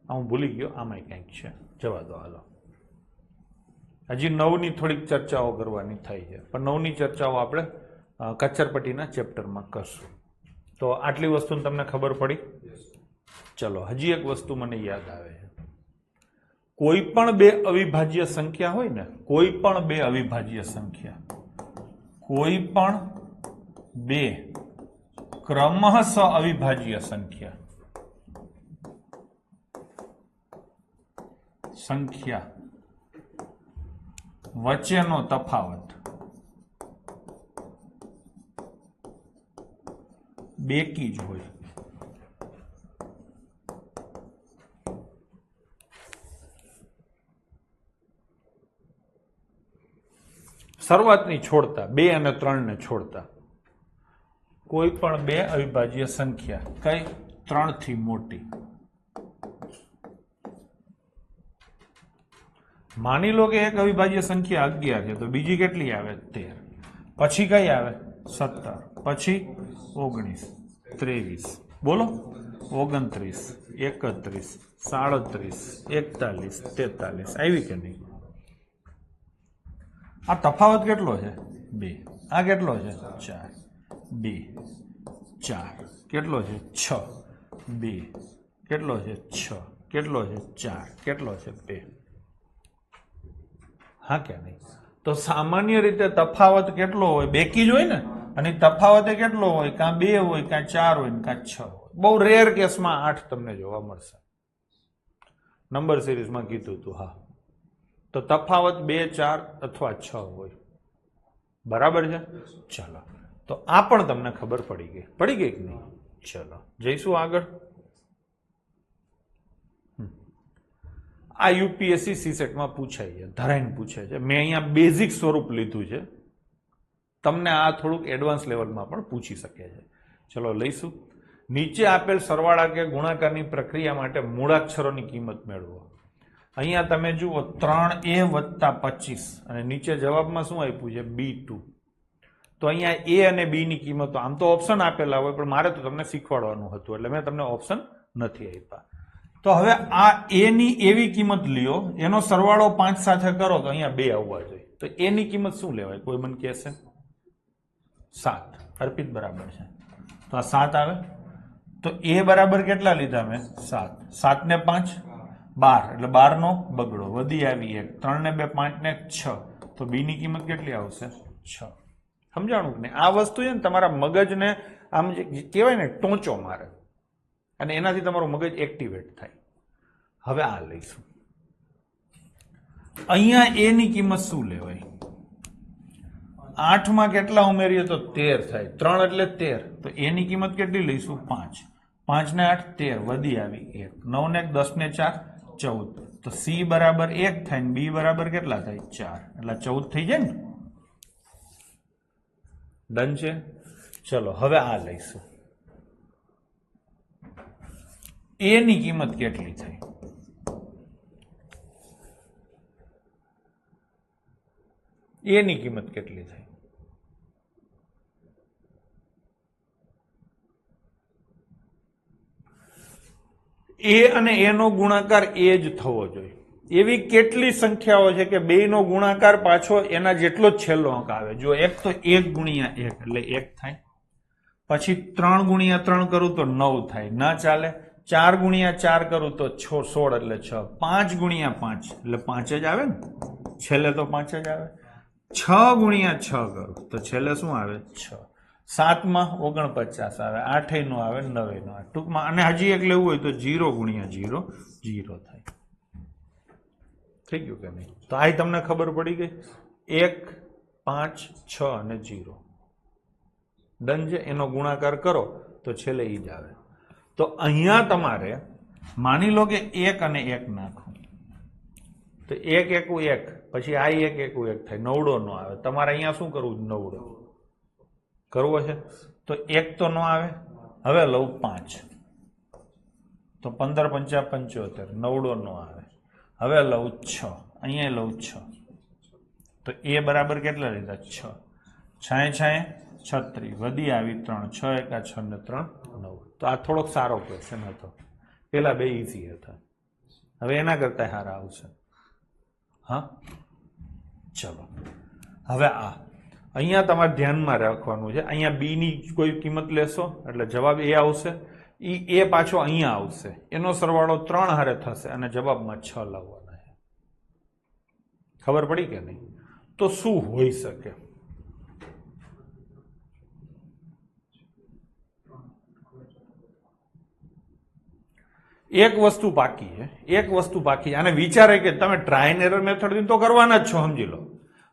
હું ભૂલી ગયો, આમાં કંઈક છે. જવા દો, હાલો. હજી 9 ની થોડીક ચર્ચાઓ કરવાની થાય છે, પણ 9 ની ચર્ચાઓ આપણે કચ્છરપટ્ટીના ચેપ્ટરમાં કરશું. તો આટલી વસ્તુ તમને ખબર પડી? ચલો, હજી એક વસ્તુ મને યાદ આવે છે. કોઈ પણ 2 અવિભાજ્ય સંખ્યા હોય ને, કોઈ પણ 2 અવિભાજ્ય સંખ્યા, કોઈ પણ 2 ક્રમશઃ અવિભાજ્ય સંખ્યા વચ્ચેનો તફાવત બેકી જ હોય. શરૂઆતની છોડતા 2 અને 3 ને છોડતા કોઈ પણ 2 અવિભાજ્ય સંખ્યા કઈ 3 થી મોટી. માની લો કે એક અવિભાજ્ય સંખ્યા 11 છે તો બીજી કેટલી આવે? 13. પછી કઈ આવે? 17. પછી 19, 23. બોલો. 29, 31, 37, 41, 43. આવી કે નહીં? આ તફાવત કેટલો છે? 2. આ કેટલો છે? 4. 2, 4. કેટલો છે? 6. 2. કેટલો છે? 6. કેટલો છે? 4. કેટલો છે? 2. હા કે નહીં? તો સામાન્ય રીતે તફાવત કેટલો હોય? બેકી જ હોય ને. અને તફાવત કેટલો હોય? કાં 2 હોય, કાં 4 હોય, કાં 6 હોય. બહુ રેર કેસમાં 8 તમને જોવા મળશે. નંબર સિરીઝમાં કીધું હતું. હા, તો તફાવત 2, 4 અથવા 6 હોય. બરાબર છે? ચલો, તો આ પણ તમને ખબર પડી ગઈ. પડી ગઈ કે નહીં? ચલો, જઈશું આગળ. આ યુપીએસસી સીસેટમાં પૂછાય છે, ધરાઈને પૂછે છે. મેં અહીંયા બેઝિક સ્વરૂપ લીધું છે. તમને આ થોડુંક એડવાન્સ લેવલમાં પણ પૂછી શકે છે. ચલો લઈશું. નીચે આપેલ સરવાળા કે ગુણાકારની પ્રક્રિયા માટે મૂળાક્ષરોની કિંમત મેળવો. અહીંયા તમે જુઓ 3a + 25 અને નીચે જવાબમાં શું આપ્યું છે? B2. તો અહીંયા a અને b ની કિંમતો, આમ તો ઓપ્શન આપેલા હોય, પણ મારે તો તમને શીખવાડવાનું હતું એટલે મેં તમને ઓપ્શન નથી આપ્યા. તો હવે આ a ની એવી કિંમત લ્યો, એનો સરવાળો 5 સાથે કરો તો અહીંયા 2 આવવા જોઈએ. તો a ની કિંમત શું લેવાય? કોઈ મને કહેશે? 7. અર્પિત બરાબર છે. તો આ 7 આવે. તો a બરાબર કેટલા લીધા મેં? 7. 7 ને 5 12 એટલે 12 નો બગડો વધી આવી 1. 3 ને 2 5 ને 6 તો b ની કિંમત કેટલી આવશે? 6. સમજાણું કે નહીં? આ વસ્તુ છે ને તમારા મગજને આમ જે કહેવાય ને ટોંચો મારે, અને એનાથી તમારું મગજ એક્ટિવેટ થાય. હવે આ લઈશું. અહીંયા a ની કિંમત શું લેવાય? 8 માં કેટલા ઉમેરીએ તો 13 થાય. 3 એટલે 13. તો a ની કિંમત કેટલી લઈશું? 5. 5 ને 8 13 વધી આવી 1. 9 ને 1 10 ને 4 14. તો c બરાબર 1 થાય ને b બરાબર કેટલા થાય? 4. એટલે 14 થઈ જાય ને. ડન છે? ચલો હવે આ લઈશું. a ની કિંમત કેટલી થઈ? a ની કિંમત કેટલી થઈ? એ અને એ નો ગુણાકાર એ જ થવો જોઈએ. એવી કેટલી સંખ્યાઓ છે કે બે નો ગુણાકાર પાછો એના જેટલો જ છેલ્લો અંક આવે. જો એક તો 1 ગુણ્યા 1 એટલે 1 થાય, પછી 3 ગુણ્યા 3 કરું તો 9 થાય, ના ચાલે. 4 ગુણ્યા 4 કરું તો 16 એટલે 6. 5 ગુણ્યા 5 એટલે 5 જ આવે ને, છેલ્લે તો 5 જ આવે. 6 ગુણ્યા 6 કરું તો છેલ્લે શું આવે? 6. 7 માં 49 આવે, 8 નો આવે, 9 નો આવે. ટૂંકમાં અને હજી એક લેવું હોય તો 0 ગુણ્યા 0 0 થાય. થઈ ગયું કે નહીં? તો આ તમને ખબર પડી ગઈ. 1 5 6 અને 0 ડન છે. એનો ગુણાકાર કરો તો છેલ્લે ઈ જ આવે. તો અહીંયા તમારે માની લો કે 1 અને 1 નાખો તો 1 એકું 1, પછી આ 1 એકું 1 થાય, નવડો નો આવે. તમારે અહીંયા શું કરવું? નવડો કરવો છે. તો 1 તો ન આવે. હવે લઉં 5 તો 15 5 75, નવડો નો આવે. હવે લઉં 6, અહીંયા લઉં 6 તો એ બરાબર કેટલા લીધા? 6. 6 36 વધી આવી 3, 6 એકા 6 ને 3 9. તો આ થોડોક સારો ક્વેશ્ચન હતો. પેલા બે ઈઝી હતા, હવે એના કરતા સારા આવશે. હા ચલો, હવે આ અહીંયા તમારે ધ્યાનમાં રાખવાનું છે. અહીંયા બી ની કોઈ કિંમત લેશો એટલે જવાબ એ આવશે. એ પાછો અહીંયા આવશે, એનો સરવાળો 3 હારે થશે અને જવાબમાં 6 લાવવાના છે. ખબર પડી કે નહીં? તો શું હોઈ શકે? એક વસ્તુ બાકી છે, એક વસ્તુ બાકી. અને વિચારે કે તમે ટ્રાય એન્ડ એરર મેથડ તો કરવાના જ છો, સમજી લો.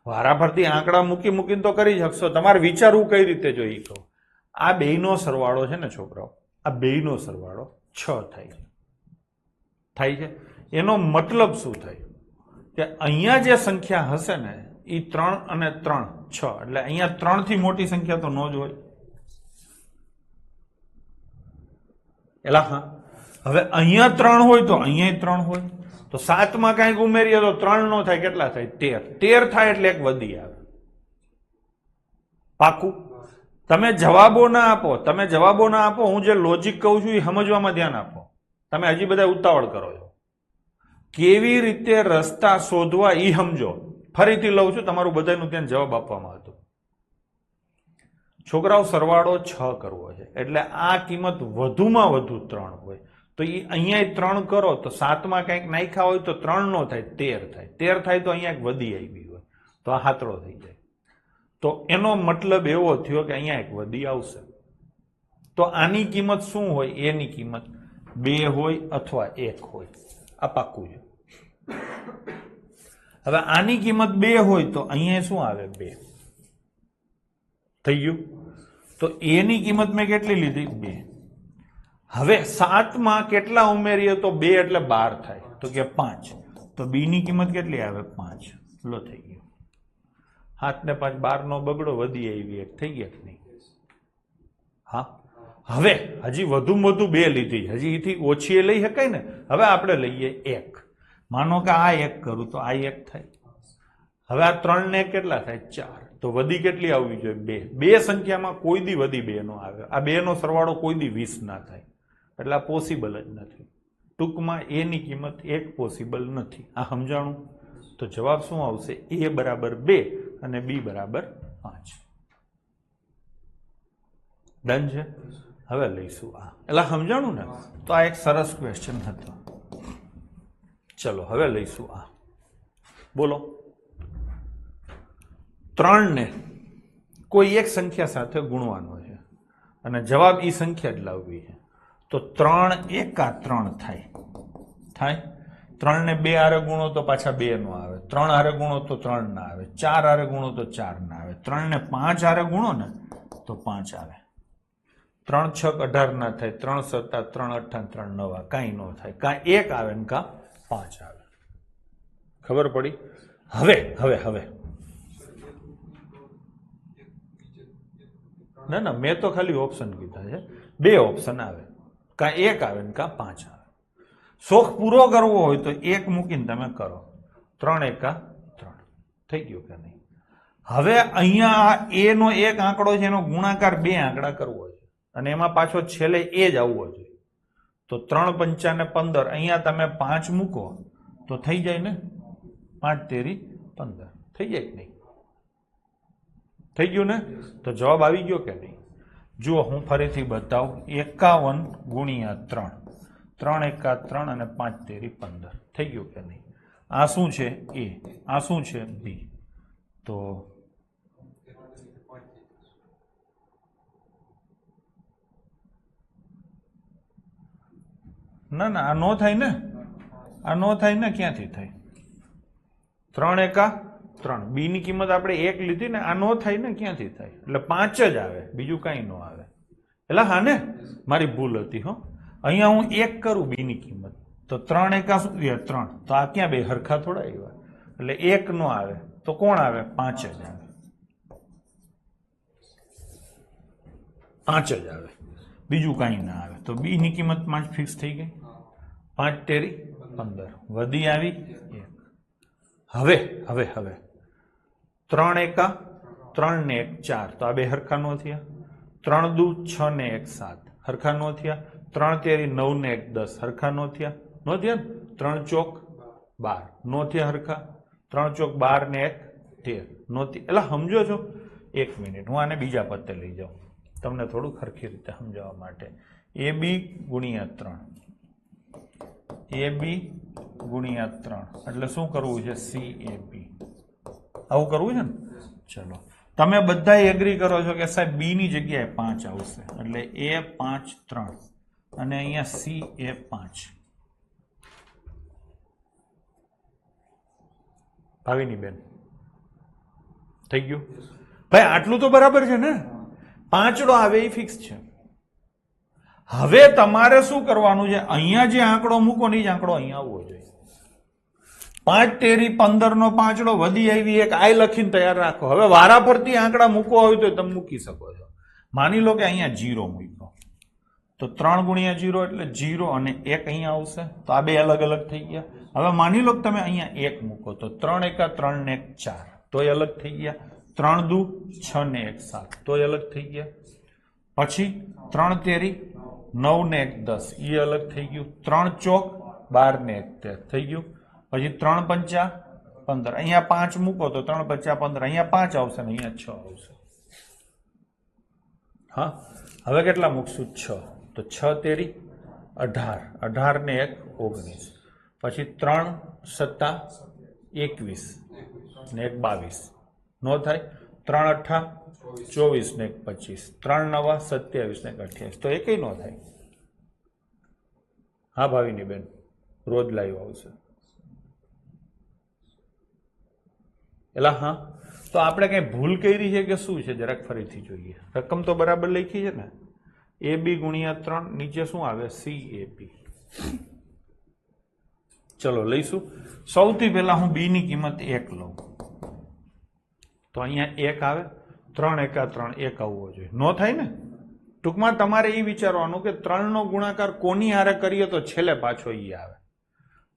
વારાફરતી આંકડા મૂકીને તો કરી શકશો. તમારે વિચારવું કઈ રીતે જોઈએ કહો. આ બેયનો સરવાળો છે ને છોકરાઓ, આ બેયનો સરવાળો 6 થાય છે. એનો મતલબ શું થાય કે અહીંયા જે સંખ્યા હશે ને એ 3 અને 3 6, એટલે અહીંયા 3 થી મોટી સંખ્યા તો ન જ હોય. એલા હા, હવે અહીંયા 3 હોય તો અહીંયા 3 હોય. તો 7 માં કઈક ઉમેરીએ તો 3 નો થાય, કેટલા થાય? 13 થાય એટલે એક વધી આવે. પાકું? તમે જવાબો ના આપો, હું જે લોજિક કહું છું એ સમજવામાં ધ્યાન આપો. તમે હજી બધા ઉતાવળ કરો છો. કેવી રીતે રસ્તા શોધવા એ સમજો. ફરીથી લઉં છું, તમારું બધાનું ત્યાં જવાબ આપવામાં હતું. છોકરાઓ સરવાળો 6 કરવો છે એટલે આ કિંમત વધુમાં વધુ 3 હોય તો એ અહીંયા 3 કરો તો 7 માં કંઈક નાખ્યા હોય તો 3 નો થાય, 13 થાય. 13 થાય તો અહીંયા એક વધી આવી હોય તો આ હાતળો થઈ જાય. તો એનો મતલબ એવો થયો કે અહીંયા એક વધી આવશે. તો આની કિંમત શું હોય? એની કિંમત 2 હોય અથવા 1 હોય. આ પાક્કું છે. હવે આની કિંમત 2 હોય તો અહીંયા શું આવે? 2 થઈ ગયું. તો એની કિંમત મેં કેટલી લીધી? 2. હવે 7 માં કેટલા ઉમેરીએ તો 2 એટલે 12 થાય, તો કે 5. તો બી ની કિંમત કેટલી આવે? 5. લો થઈ ગયું. 7 ને 5 12 નો બગડો, વધી આવી 1 થઈ ગયા કે નહીં? હા. હવે હજી વધુમાં વધુ 2 લીધી, હજી એથી ઓછી લઈ શકાય ને. હવે આપણે લઈએ 1. માનો કે આ 1 કરું તો આ 1 થાય. હવે આ 3 ને કેટલા થાય? 4. તો વધી કેટલી આવવી જોઈએ? 2. 2 સંખ્યામાં કોઈ દી વધી 2 નો આવે. આ 2 નો સરવાળો કોઈ દી 20 ના થાય, એટલે આ પોસિબલ જ નથી. ટૂંકમાં એની કિંમત 1 પોસિબલ નથી. આ સમજાણું? તો જવાબ શું આવશે? એ બરાબર 2 અને બી બરાબર 5. ડન છે. હવે લઈશું આ. એટલે સમજાણું ને? તો આ એક સરસ ક્વેશ્ચન હતો. ચલો હવે લઈશું આ. બોલો. 3 ને કોઈ એક સંખ્યા સાથે ગુણવાનો છે અને જવાબ એ સંખ્યા જ લાવવી છે. તો 3 એકા 3 થાય. 3 ને 2 હારે ગુણો તો પાછા 2 નો આવે. 3 હારે ગુણો તો 3 ના આવે. 4 હારે ગુણો તો 4 ના આવે. 3 ને 5 હારે ગુણો ને તો 5 આવે. 3 6 18 ના થાય. 3 7 3 8 3 9 કાંઈ ન થાય. કાં 1 આવે ને કાં 5 આવે. ખબર પડી? હવે ના મેં તો ખાલી ઓપ્શન કીધા છે. 2 ઓપ્શન આવે, કાં 1 આવે ને કાં 5 આવે. શોખ પૂરો કરવો હોય તો 1 મૂકીને તમે કરો. 3 એકા 3 થઈ ગયું કે નહીં? હવે અહીંયા એ નો એક આંકડો છે, એનો ગુણાકાર 2 આંકડા કરવો છે અને એમાં પાછો છેલ્લે એ જ આવવો જોઈએ. તો 3 પંચા ને 15, અહીંયા તમે 5 મૂકો તો થઈ જાય ને, 5 તેરી 15 થઈ જાય કે નહીં? થઈ ગયું ને? તો જવાબ આવી ગયો કે નહીં? જુઓ હું ફરીથી બતાવું, 51 ગુણ્યા 3, 3 એકા 3 અને 5 તેરી 15 થઈ ગયું કે નહીં? આ શું છે? એ. આ શું છે? બી. તો ના ના, આ નો થાય ને, આ નો થાય ને, ક્યાંથી થાય? 3 એકા 3, બી ની કિંમત આપણે 1 લીધી ને, આ નો થાય ને, ક્યાંથી થાય? એટલે 5 જ આવે, બીજું કઈ નો આવે. એટલે હા ને, મારી ભૂલ હતી હો. અહીંયા હું 1 કરું બી ની કિંમત, તો 3 એકા શું થયા? 3. તો આ ક્યાં બે હરખા થોડા આવ્યા? એટલે 1 નો આવે તો કોણ આવે? 5 જ આવે, 5 જ આવે, બીજું કઈ ના આવે. તો બી ની કિંમત 5 ફિક્સ થઈ ગઈ. 5 તેરી 15 વધી આવી 1. હવે હવે હવે 3 એકા 3 ને 1 4, તો આ બે હરખા નો થયા. 3 દુ 6 ને 1 7 હરખા નો થયા. 3 તેરી 9 ને 1 10 હરખા નો થયા. નો થયા ને? 3 ચોક 12 નો થયા હરખા. 3 ચોક 12 ને 1 13 નો થયા. એટલે સમજો છો? 1 મિનિટ, હું આને બીજા પત્તે લઈ જાઉં તમને થોડું ખરખી રીતે સમજાવવા માટે. એ બી ગુણ્યા 3, એ બી ગુણ્યા 3 એટલે શું કરવું છે? સી એ બી. આવું કરવું છે ને? ચલો, તમે બધા એગ્રી કરો છો કે સાહેબ બી ની જગ્યાએ 5 આવશે, એટલે એ 5 3 અને અહીંયા સી એ 5. ભાવિની બેન થઈ ગયું ભાઈ? આટલું તો બરાબર છે ને? 5 આવે એ ફિક્સ છે. હવે તમારે શું કરવાનું છે? અહીંયા જે આંકડો મૂકો ને એ જ આંકડો અહીંયા આવવો જોઈએ. 5 તેરી 15 નો 5 વધી આવી, એક આઈ લખીને તૈયાર રાખો. હવે વારા ફરતી આંકડા મૂકવા હોય તો તમે મૂકી શકો છો. માની લો કે અહીંયા 0 મૂક્યો, તો 3 ગુણ્યા 0 એટલે 0 અને 1 અહીંયા આવશે, તો આ બે અલગ અલગ થઈ ગયા. હવે માની લો કે તમે અહીંયા 1 મૂકો, તો 3 એકા 3 ને 1 4, તોય અલગ થઈ ગયા. 3 દુ 6 ને 1 7, તોય અલગ થઈ ગયા. પછી 3 તેરી 9 ને 1 10, એ અલગ થઈ ગયું. 3 ચોક 12 ને 1 13 થઈ ગયું. પછી 3 પંચા 15, અહીંયા 5 મૂકો તો 3 પંચા 15, અહીંયા 5 આવશે ને અહીંયા 6 આવશે. હા, હવે કેટલા મૂકશું? 6. તો 6 તેરી 18, 18 ને 1 19, પછી 3 સત્તા 21 ને 1 22 નો થાય. 3 અઠ્ઠા 24 ને 1 25, 3 નવા 27 ને 1 28, તો એકેય નો થાય. હા ભાવિની બેન, રોજ લાઈવ આવશે. એટલે હા, તો આપણે કઈ ભૂલ કરી છે કે શું છે? જરાક ફરીથી જોઈએ. રકમ તો બરાબર લખી છે ને? એ બી ગુણ્યા 3, નીચે શું આવે? સી એ બી. ચલો લઈશું. સૌથી પહેલા હું બી ની કિંમત 1 લઉં, તો અહીંયા 1 આવે. 3 એકા 3 1 આવવો જોઈએ. નો થાય ને? ટૂંકમાં તમારે એ વિચારવાનું કે 3 નો ગુણાકાર કોની હારે કરીએ તો છેલ્લે પાછો એ આવે.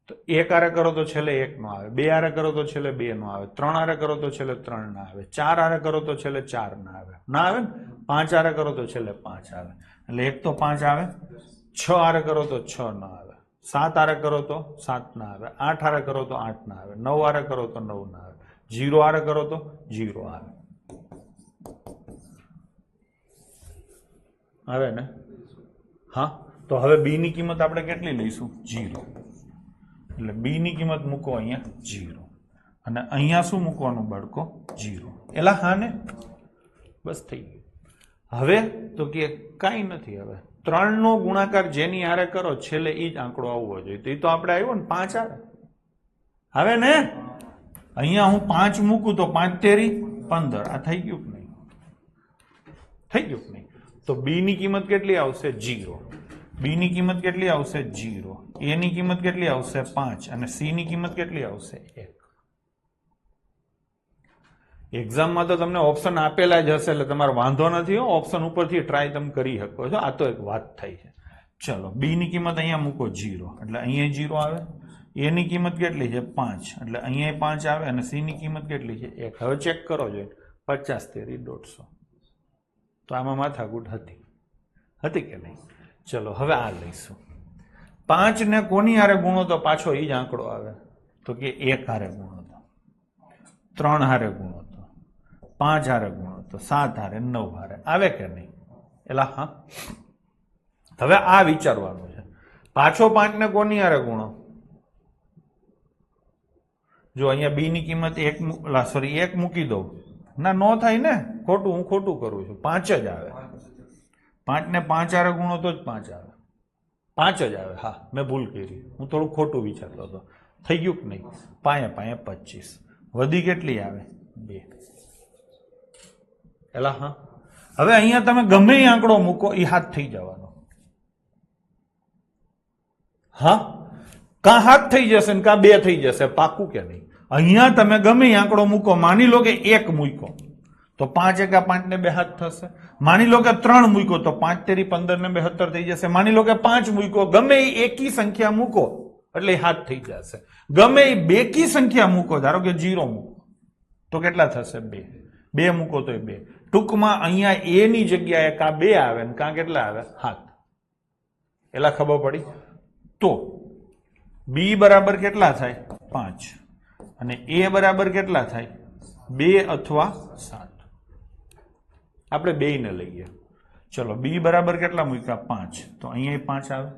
તો 1 હારે કરો તો છેલ્લે 1 નો આવે, 2 હારે કરો તો છેલ્લે 2 નો આવે, 3 હારે કરો તો છેલ્લે 3 ના આવે, 4 હારે કરો તો છેલ્લે 4 ના આવે. ના આવે ને? 5 હારે કરો તો છેલ્લે 5 આવે, એટલે 1 તો 5 આવે. 6 હારે કરો તો 6 ના આવે, 7 હારે કરો તો 7 ના આવે, 8 હારે કરો તો 8 ના આવે, 9 હારે કરો તો 9 ના આવે, 0 હારે કરો તો 0 આવે. આવે ને? હા, તો હવે બી ની કિંમત આપણે કેટલી લઈશું? 0. એટલે બી ની કિંમત મૂકો અહીંયા 0, અને અહીંયા શું મૂકવાનું બાળકો? 0. એલા હા ને? બસ થઈ ગયું. હવે તો કે કાંઈ નથી. હવે 3 નો ગુણાકાર જેની હારે કરો છેલ્લે એ જ આંકડો આવવો જોઈએ. તો એ તો આપણે આવ્યો ને 5 આવે. હવે ને અહીંયા હું 5 મૂકું તો 5 તેરી 15, આ થઈ ગયું કે નહીં? થઈ ગયું કે નહીં? તો બી ની કિંમત કેટલી આવશે? 0. બી ની કિંમત કેટલી આવશે? 0. એ ની કિંમત કેટલી આવશે? 5. અને સી ની કિંમત કેટલી આવશે? 1. એક્ઝામમાં તો તમને ઓપ્શન આપેલા જ હશે, એટલે તમારે વાંધો નથી. ઓપ્શન ઉપરથી ટ્રાય તમે કરી શકો છો. આ તો એક વાત થઈ છે. ચલો, બી ની કિંમત અહીંયા મૂકો 0, એટલે અહીંયા 0 આવે. એ ની કિંમત કેટલી છે? 5, એટલે અહીંયા 5 આવે. અને સી ની કિંમત કેટલી છે? 1. હવે ચેક કરો જોઈએ. 50 તેરી 150. તો આમાં માથાકૂટ હતી કે નહીં? ચલો હવે આ લઈશું. 5 ને કોની હારે ગુણો તો પાછો એ જ આંકડો આવે, તો કે 1 હારે ગુણો તો, 3 હારે ગુણો તો, 5 હારે ગુણો તો, 7 હારે, 9 હારે આવે કે નહીં? એલા હા. હવે આ વિચારવાનું છે, પાછો 5 ને કોની હારે ગુણો? જો અહીંયા બી ની કિંમત 1 મૂકી દઉં, ના નો થાય ને, ખોટું, હું ખોટું કરું છું. 5 જ આવે. 5 ને 5 હારે ગુણો તો જ 5 આવે, 5 જ આવે. હા, મેં ભૂલ કરી, હું થોડું ખોટું વિચારતો હતો. થઈ ગયું કે નહીં? 5 25, વધી કેટલી આવે? 2. એલા હા. હવે અહીંયા તમે ગમે એ આંકડો મૂકો, એ હાથ થઈ જવાનો. હા, કાં હાથ થઈ જશે ને કાં 2 થઈ જશે, પાકું કે નહીં? અહીંયા તમે ગમે એ આંકડો મૂકો, માની લો કે 1 મૂકો તો 5 એકા 5 ને 2 હાથ થશે. માની લો કે 3 મૂકો તો 5 તેરી 15 ને 72 થઈ જશે. માની લો કે 5 મૂકો, ગમે એ એકી સંખ્યા મૂકો એટલે એ હાથ થઈ જશે. ગમે એ બેકી સંખ્યા મૂકો, ધારો કે 0 મૂકો તો કેટલા થશે? 2. 2 મૂકો તો 2. ટૂંકમાં અહીંયા એ ની જગ્યાએ કાં 2 આવે ને કાં કેટલા આવે? હાથ. એલા ખબર પડી? તો બી બરાબર કેટલા થાય? 5. અને એ બરાબર કેટલા થાય? 2 અથવા 7. આપણે 2 ને લઈએ. ચલો, બી બરાબર કેટલા મૂક્યા? 5. તો અહીંયા 5 આવે.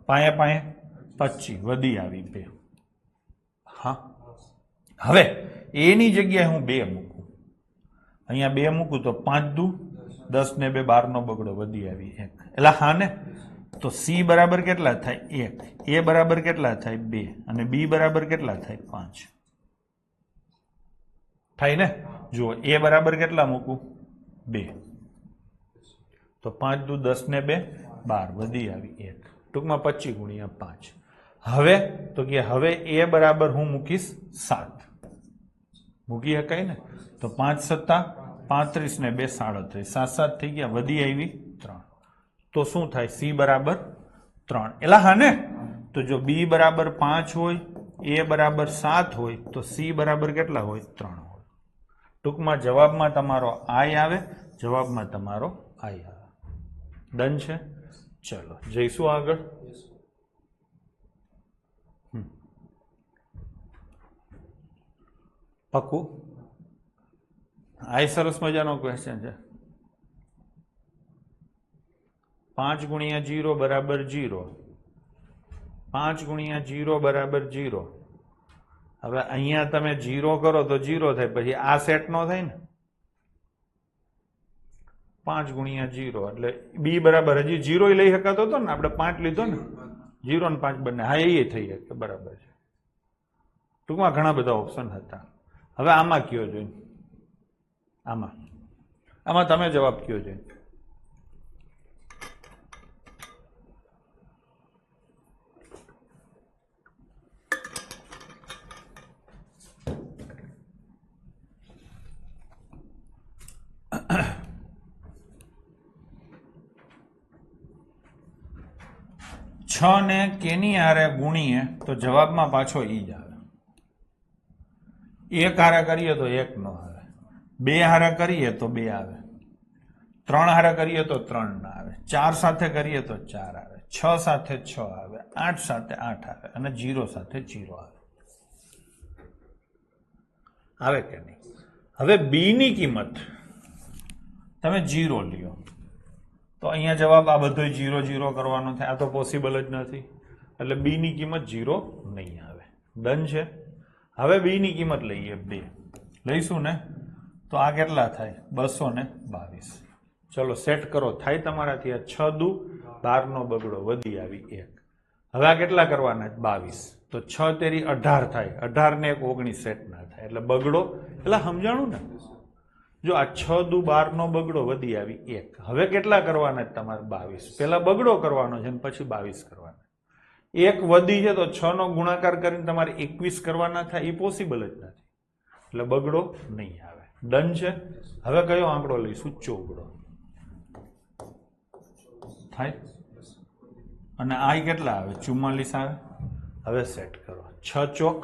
5 25, વધી આવી 2. હા. હવે એ ની જગ્યાએ હું 2 મૂકું, અહીંયા 2 મૂકું તો 5 દુ 10 ને 2 12 નો બગડો, વધી આવી 1. એટલે હા ને? તો સી બરાબર કેટલા થાય? 1. એ બરાબર કેટલા થાય? 2. અને બી બરાબર કેટલા થાય? 5. થાય ને? જુઓ, એ બરાબર કેટલા મૂકું? 2. તો 5 દુ 10 ને 2 12, વધી આવી 1. ટૂંકમાં 25 ગુણ્યા 5. હવે તો કે હવે એ બરાબર હું મૂકીશ 7. મૂકી શકાય ને? તો 5 સત્તા 35 ને 2 37, 7 થઈ ગયા, વધી આવી 3. તો શું થાય? સી બરાબર 3. એલા હા ને? તો જો બી બરાબર 5 હોય, એ બરાબર 7 હોય, તો સી બરાબર કેટલા હોય? 3 હોય. ટૂંકમાં જવાબમાં તમારો આઈ આવે, જવાબમાં તમારો આઈ આવે. ડન છે? ચલો જઈશું આગળ. પક્કું? આ સરસ મજાનો ક્વેશ્ચન છે. 5 ગુણ્યા 0 બરાબર 0. 5 ગુણ્યા 0 બરાબર 0. હવે અહીંયા તમે 0 કરો તો 0 થાય, પછી આ સેટ નો થાય ને. 5 ગુણ્યા 0 એટલે બી બરાબર હજી 0 લઈ શકાતો હતો ને, આપણે 5 લીધો ને, 0 ને 5 બંને. હા, એ થઈ શકે, બરાબર છે. ટૂંકમાં ઘણા બધા ઓપ્શન હતા. હવે આમાં કયો જોઈ? આમાં તમે જવાબ કયો જોઈ? છ ને કેની હારે ગુણીએ તો જવાબમાં પાછો ઈ જ આવે. 1 હારે કરીએ તો 1 નો આવે, 2 હારે કરીએ તો 2 આવે, 3 હારે કરીએ તો 3 ના આવે, 4 સાથે કરીએ તો 4 આવે, 6 સાથે 6 આવે, 8 સાથે 8 આવે, અને 0 સાથે 0 આવે. આવે કે નહીં? હવે બી ની કિંમત તમે 0 લ્યો તો અહીંયા જવાબ આ બધો 0 0 કરવાનો થાય. આ તો પોસિબલ જ નથી, એટલે બી ની કિંમત 0 નહીં આવે. ડન છે? હવે બી ની કિંમત લઈએ 2 લઈશું ને, તો આ કેટલા થાય? 222. ચલો સેટ કરો, થાય તમારાથી? આ 6 દુ 12 નો બગડો, વધી આવી 1. હવે આ કેટલા કરવાના? 22. તો 6 તેરી 18 થાય, 18 ને 19 સેટ ના થાય, એટલે બગડો. એટલે સમજાણું ને? જો આ 6 દુ 12 નો બગડો, વધી આવી 1. હવે કેટલા કરવાના? તમારે 22. પેલા બગડો કરવાનો છે ને પછી 22 કરવાના. 1 વધી છે તો 6 નો ગુણાકાર કરીને તમારે 21 કરવાના થાય, એ પોસિબલ જ નથી, એટલે બગડો નહીં આવે. ડન છે? હવે કયો આંકડો લઈશું? 14 થાય. અને આ કેટલા આવે? 44 આવે. હવે સેટ કરો. 6 ચોક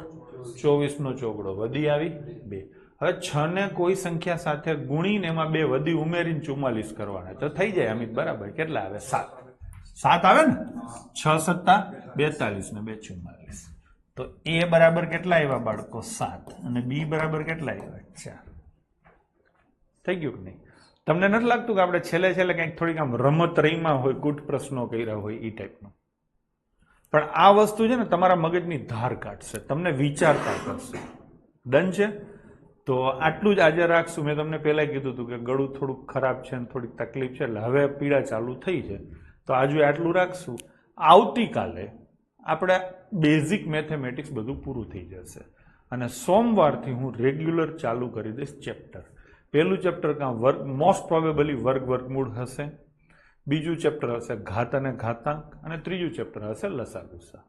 24 નો ચોગડો, વધી આવી 2. હવે 6 ને કોઈ સંખ્યા સાથે ગુણીને એમાં 2 વધી ઉમેરીને 44 કરવાના, તો થઈ જાય અમિત બરાબર. કેટલા આવે? 7. 7 આવે ને 6 સત્તા 42 ને 2 44. તો એ બરાબર કેટલા આવ્યા બાળકો 7 અને બી બરાબર કેટલા આવ્યા 4. થઈ ગયું કે નહીં? તમને નથી લાગતું કે આપણે છેલ્લે છેલ્લે કંઈક થોડીક આમ રમત રહીમાં હોય, કૂટ પ્રશ્નો કર્યા હોય એ ટાઈપનું? પણ આ વસ્તુ છે ને તમારા મગજની ધાર કાઢશે, તમને વિચારતા કરશે. ડન છે? તો આટલું જ આજે રાખશું. મેં તમને પહેલા કીધું હતું કે ગળું થોડુંક ખરાબ છે અને થોડીક તકલીફ છે, એટલે હવે પીડા ચાલુ થઈ છે. તો આજે આટલું રાખશું. આવતીકાલે આપણે બેઝિક મેથેમેટિક્સ બધું પૂરું થઈ જશે અને સોમવારથી હું રેગ્યુલર ચાલુ કરી દઈશ ચેપ્ટર. પહેલું ચેપ્ટર કાં મોસ્ટ પ્રોબેબલી વર્ગમૂળ હશે, બીજું ચેપ્ટર હશે ઘાત અને ઘાતાંક, અને ત્રીજું ચેપ્ટર હશે લસા ગુસા.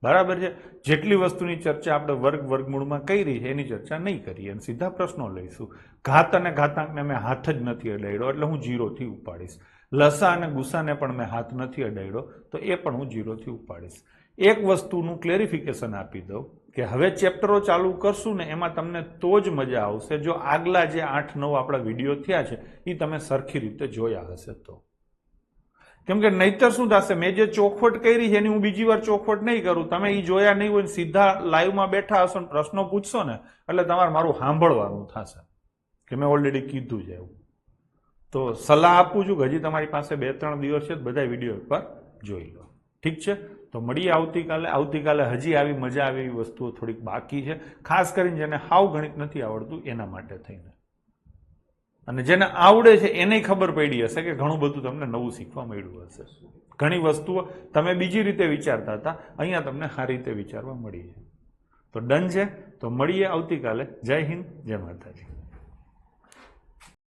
બરાબર છે? જેટલી વસ્તુની ચર્ચા આપણે વર્ગમૂળમાં કરી છે એની ચર્ચા નહીં કરીએ અને સીધા પ્રશ્નો લઈશું. ઘાત અને ઘાતાંકને મેં હાથ જ નથી અડાડ્યો એટલે હું 0થી ઉપાડીશ. લસા અને ગુસાને પણ મેં હાથ નથી અડાડ્યો તો એ પણ હું 0થી ઉપાડીશ. એક વસ્તુનું ક્લેરિફિકેશન આપી દઉં કે હવે ચેપ્ટરો ચાલુ કરશું ને એમાં તમને તો જ મજા આવશે જો આગલા જે 8-9 આપણા વિડીયો થયા છે એ તમે સરખી રીતે જોયા હશે તો. કેમ કે નહીતર શું થશે, મેં જે ચોખવટ કરી છે એની હું બીજી વાર ચોખવટ નહીં કરું. તમે એ જોયા નહીં હોય, સીધા લાઈવમાં બેઠા હશો ને પ્રશ્નો પૂછશો ને એટલે તમારે મારું સાંભળવાનું થશે કે મેં ઓલરેડી કીધું છે એવું. તો સલાહ આપું છું કે હજી તમારી પાસે 2-3 દિવસ છે, બધા વિડીયો એકવાર જોઈ લો. ઠીક છે? તો મળીએ આવતીકાલે. આવતીકાલે હજી આવી મજા આવે એવી વસ્તુઓ થોડીક બાકી છે, ખાસ કરીને જેને હાવ ગણિત નથી આવડતું એના માટે થઈને. અને જેને આવડે છે એને ખબર પડી હશે કે ઘણું બધું તમને નવું શીખવા મળ્યું હશે. ઘણી વસ્તુઓ તમે બીજી રીતે વિચારતા હતા, અહીંયા તમને સારી રીતે વિચારવા મળી છે. તો ડન છે? તો મળીએ આવતીકાલે. જય હિન્દ, જય માતાજી.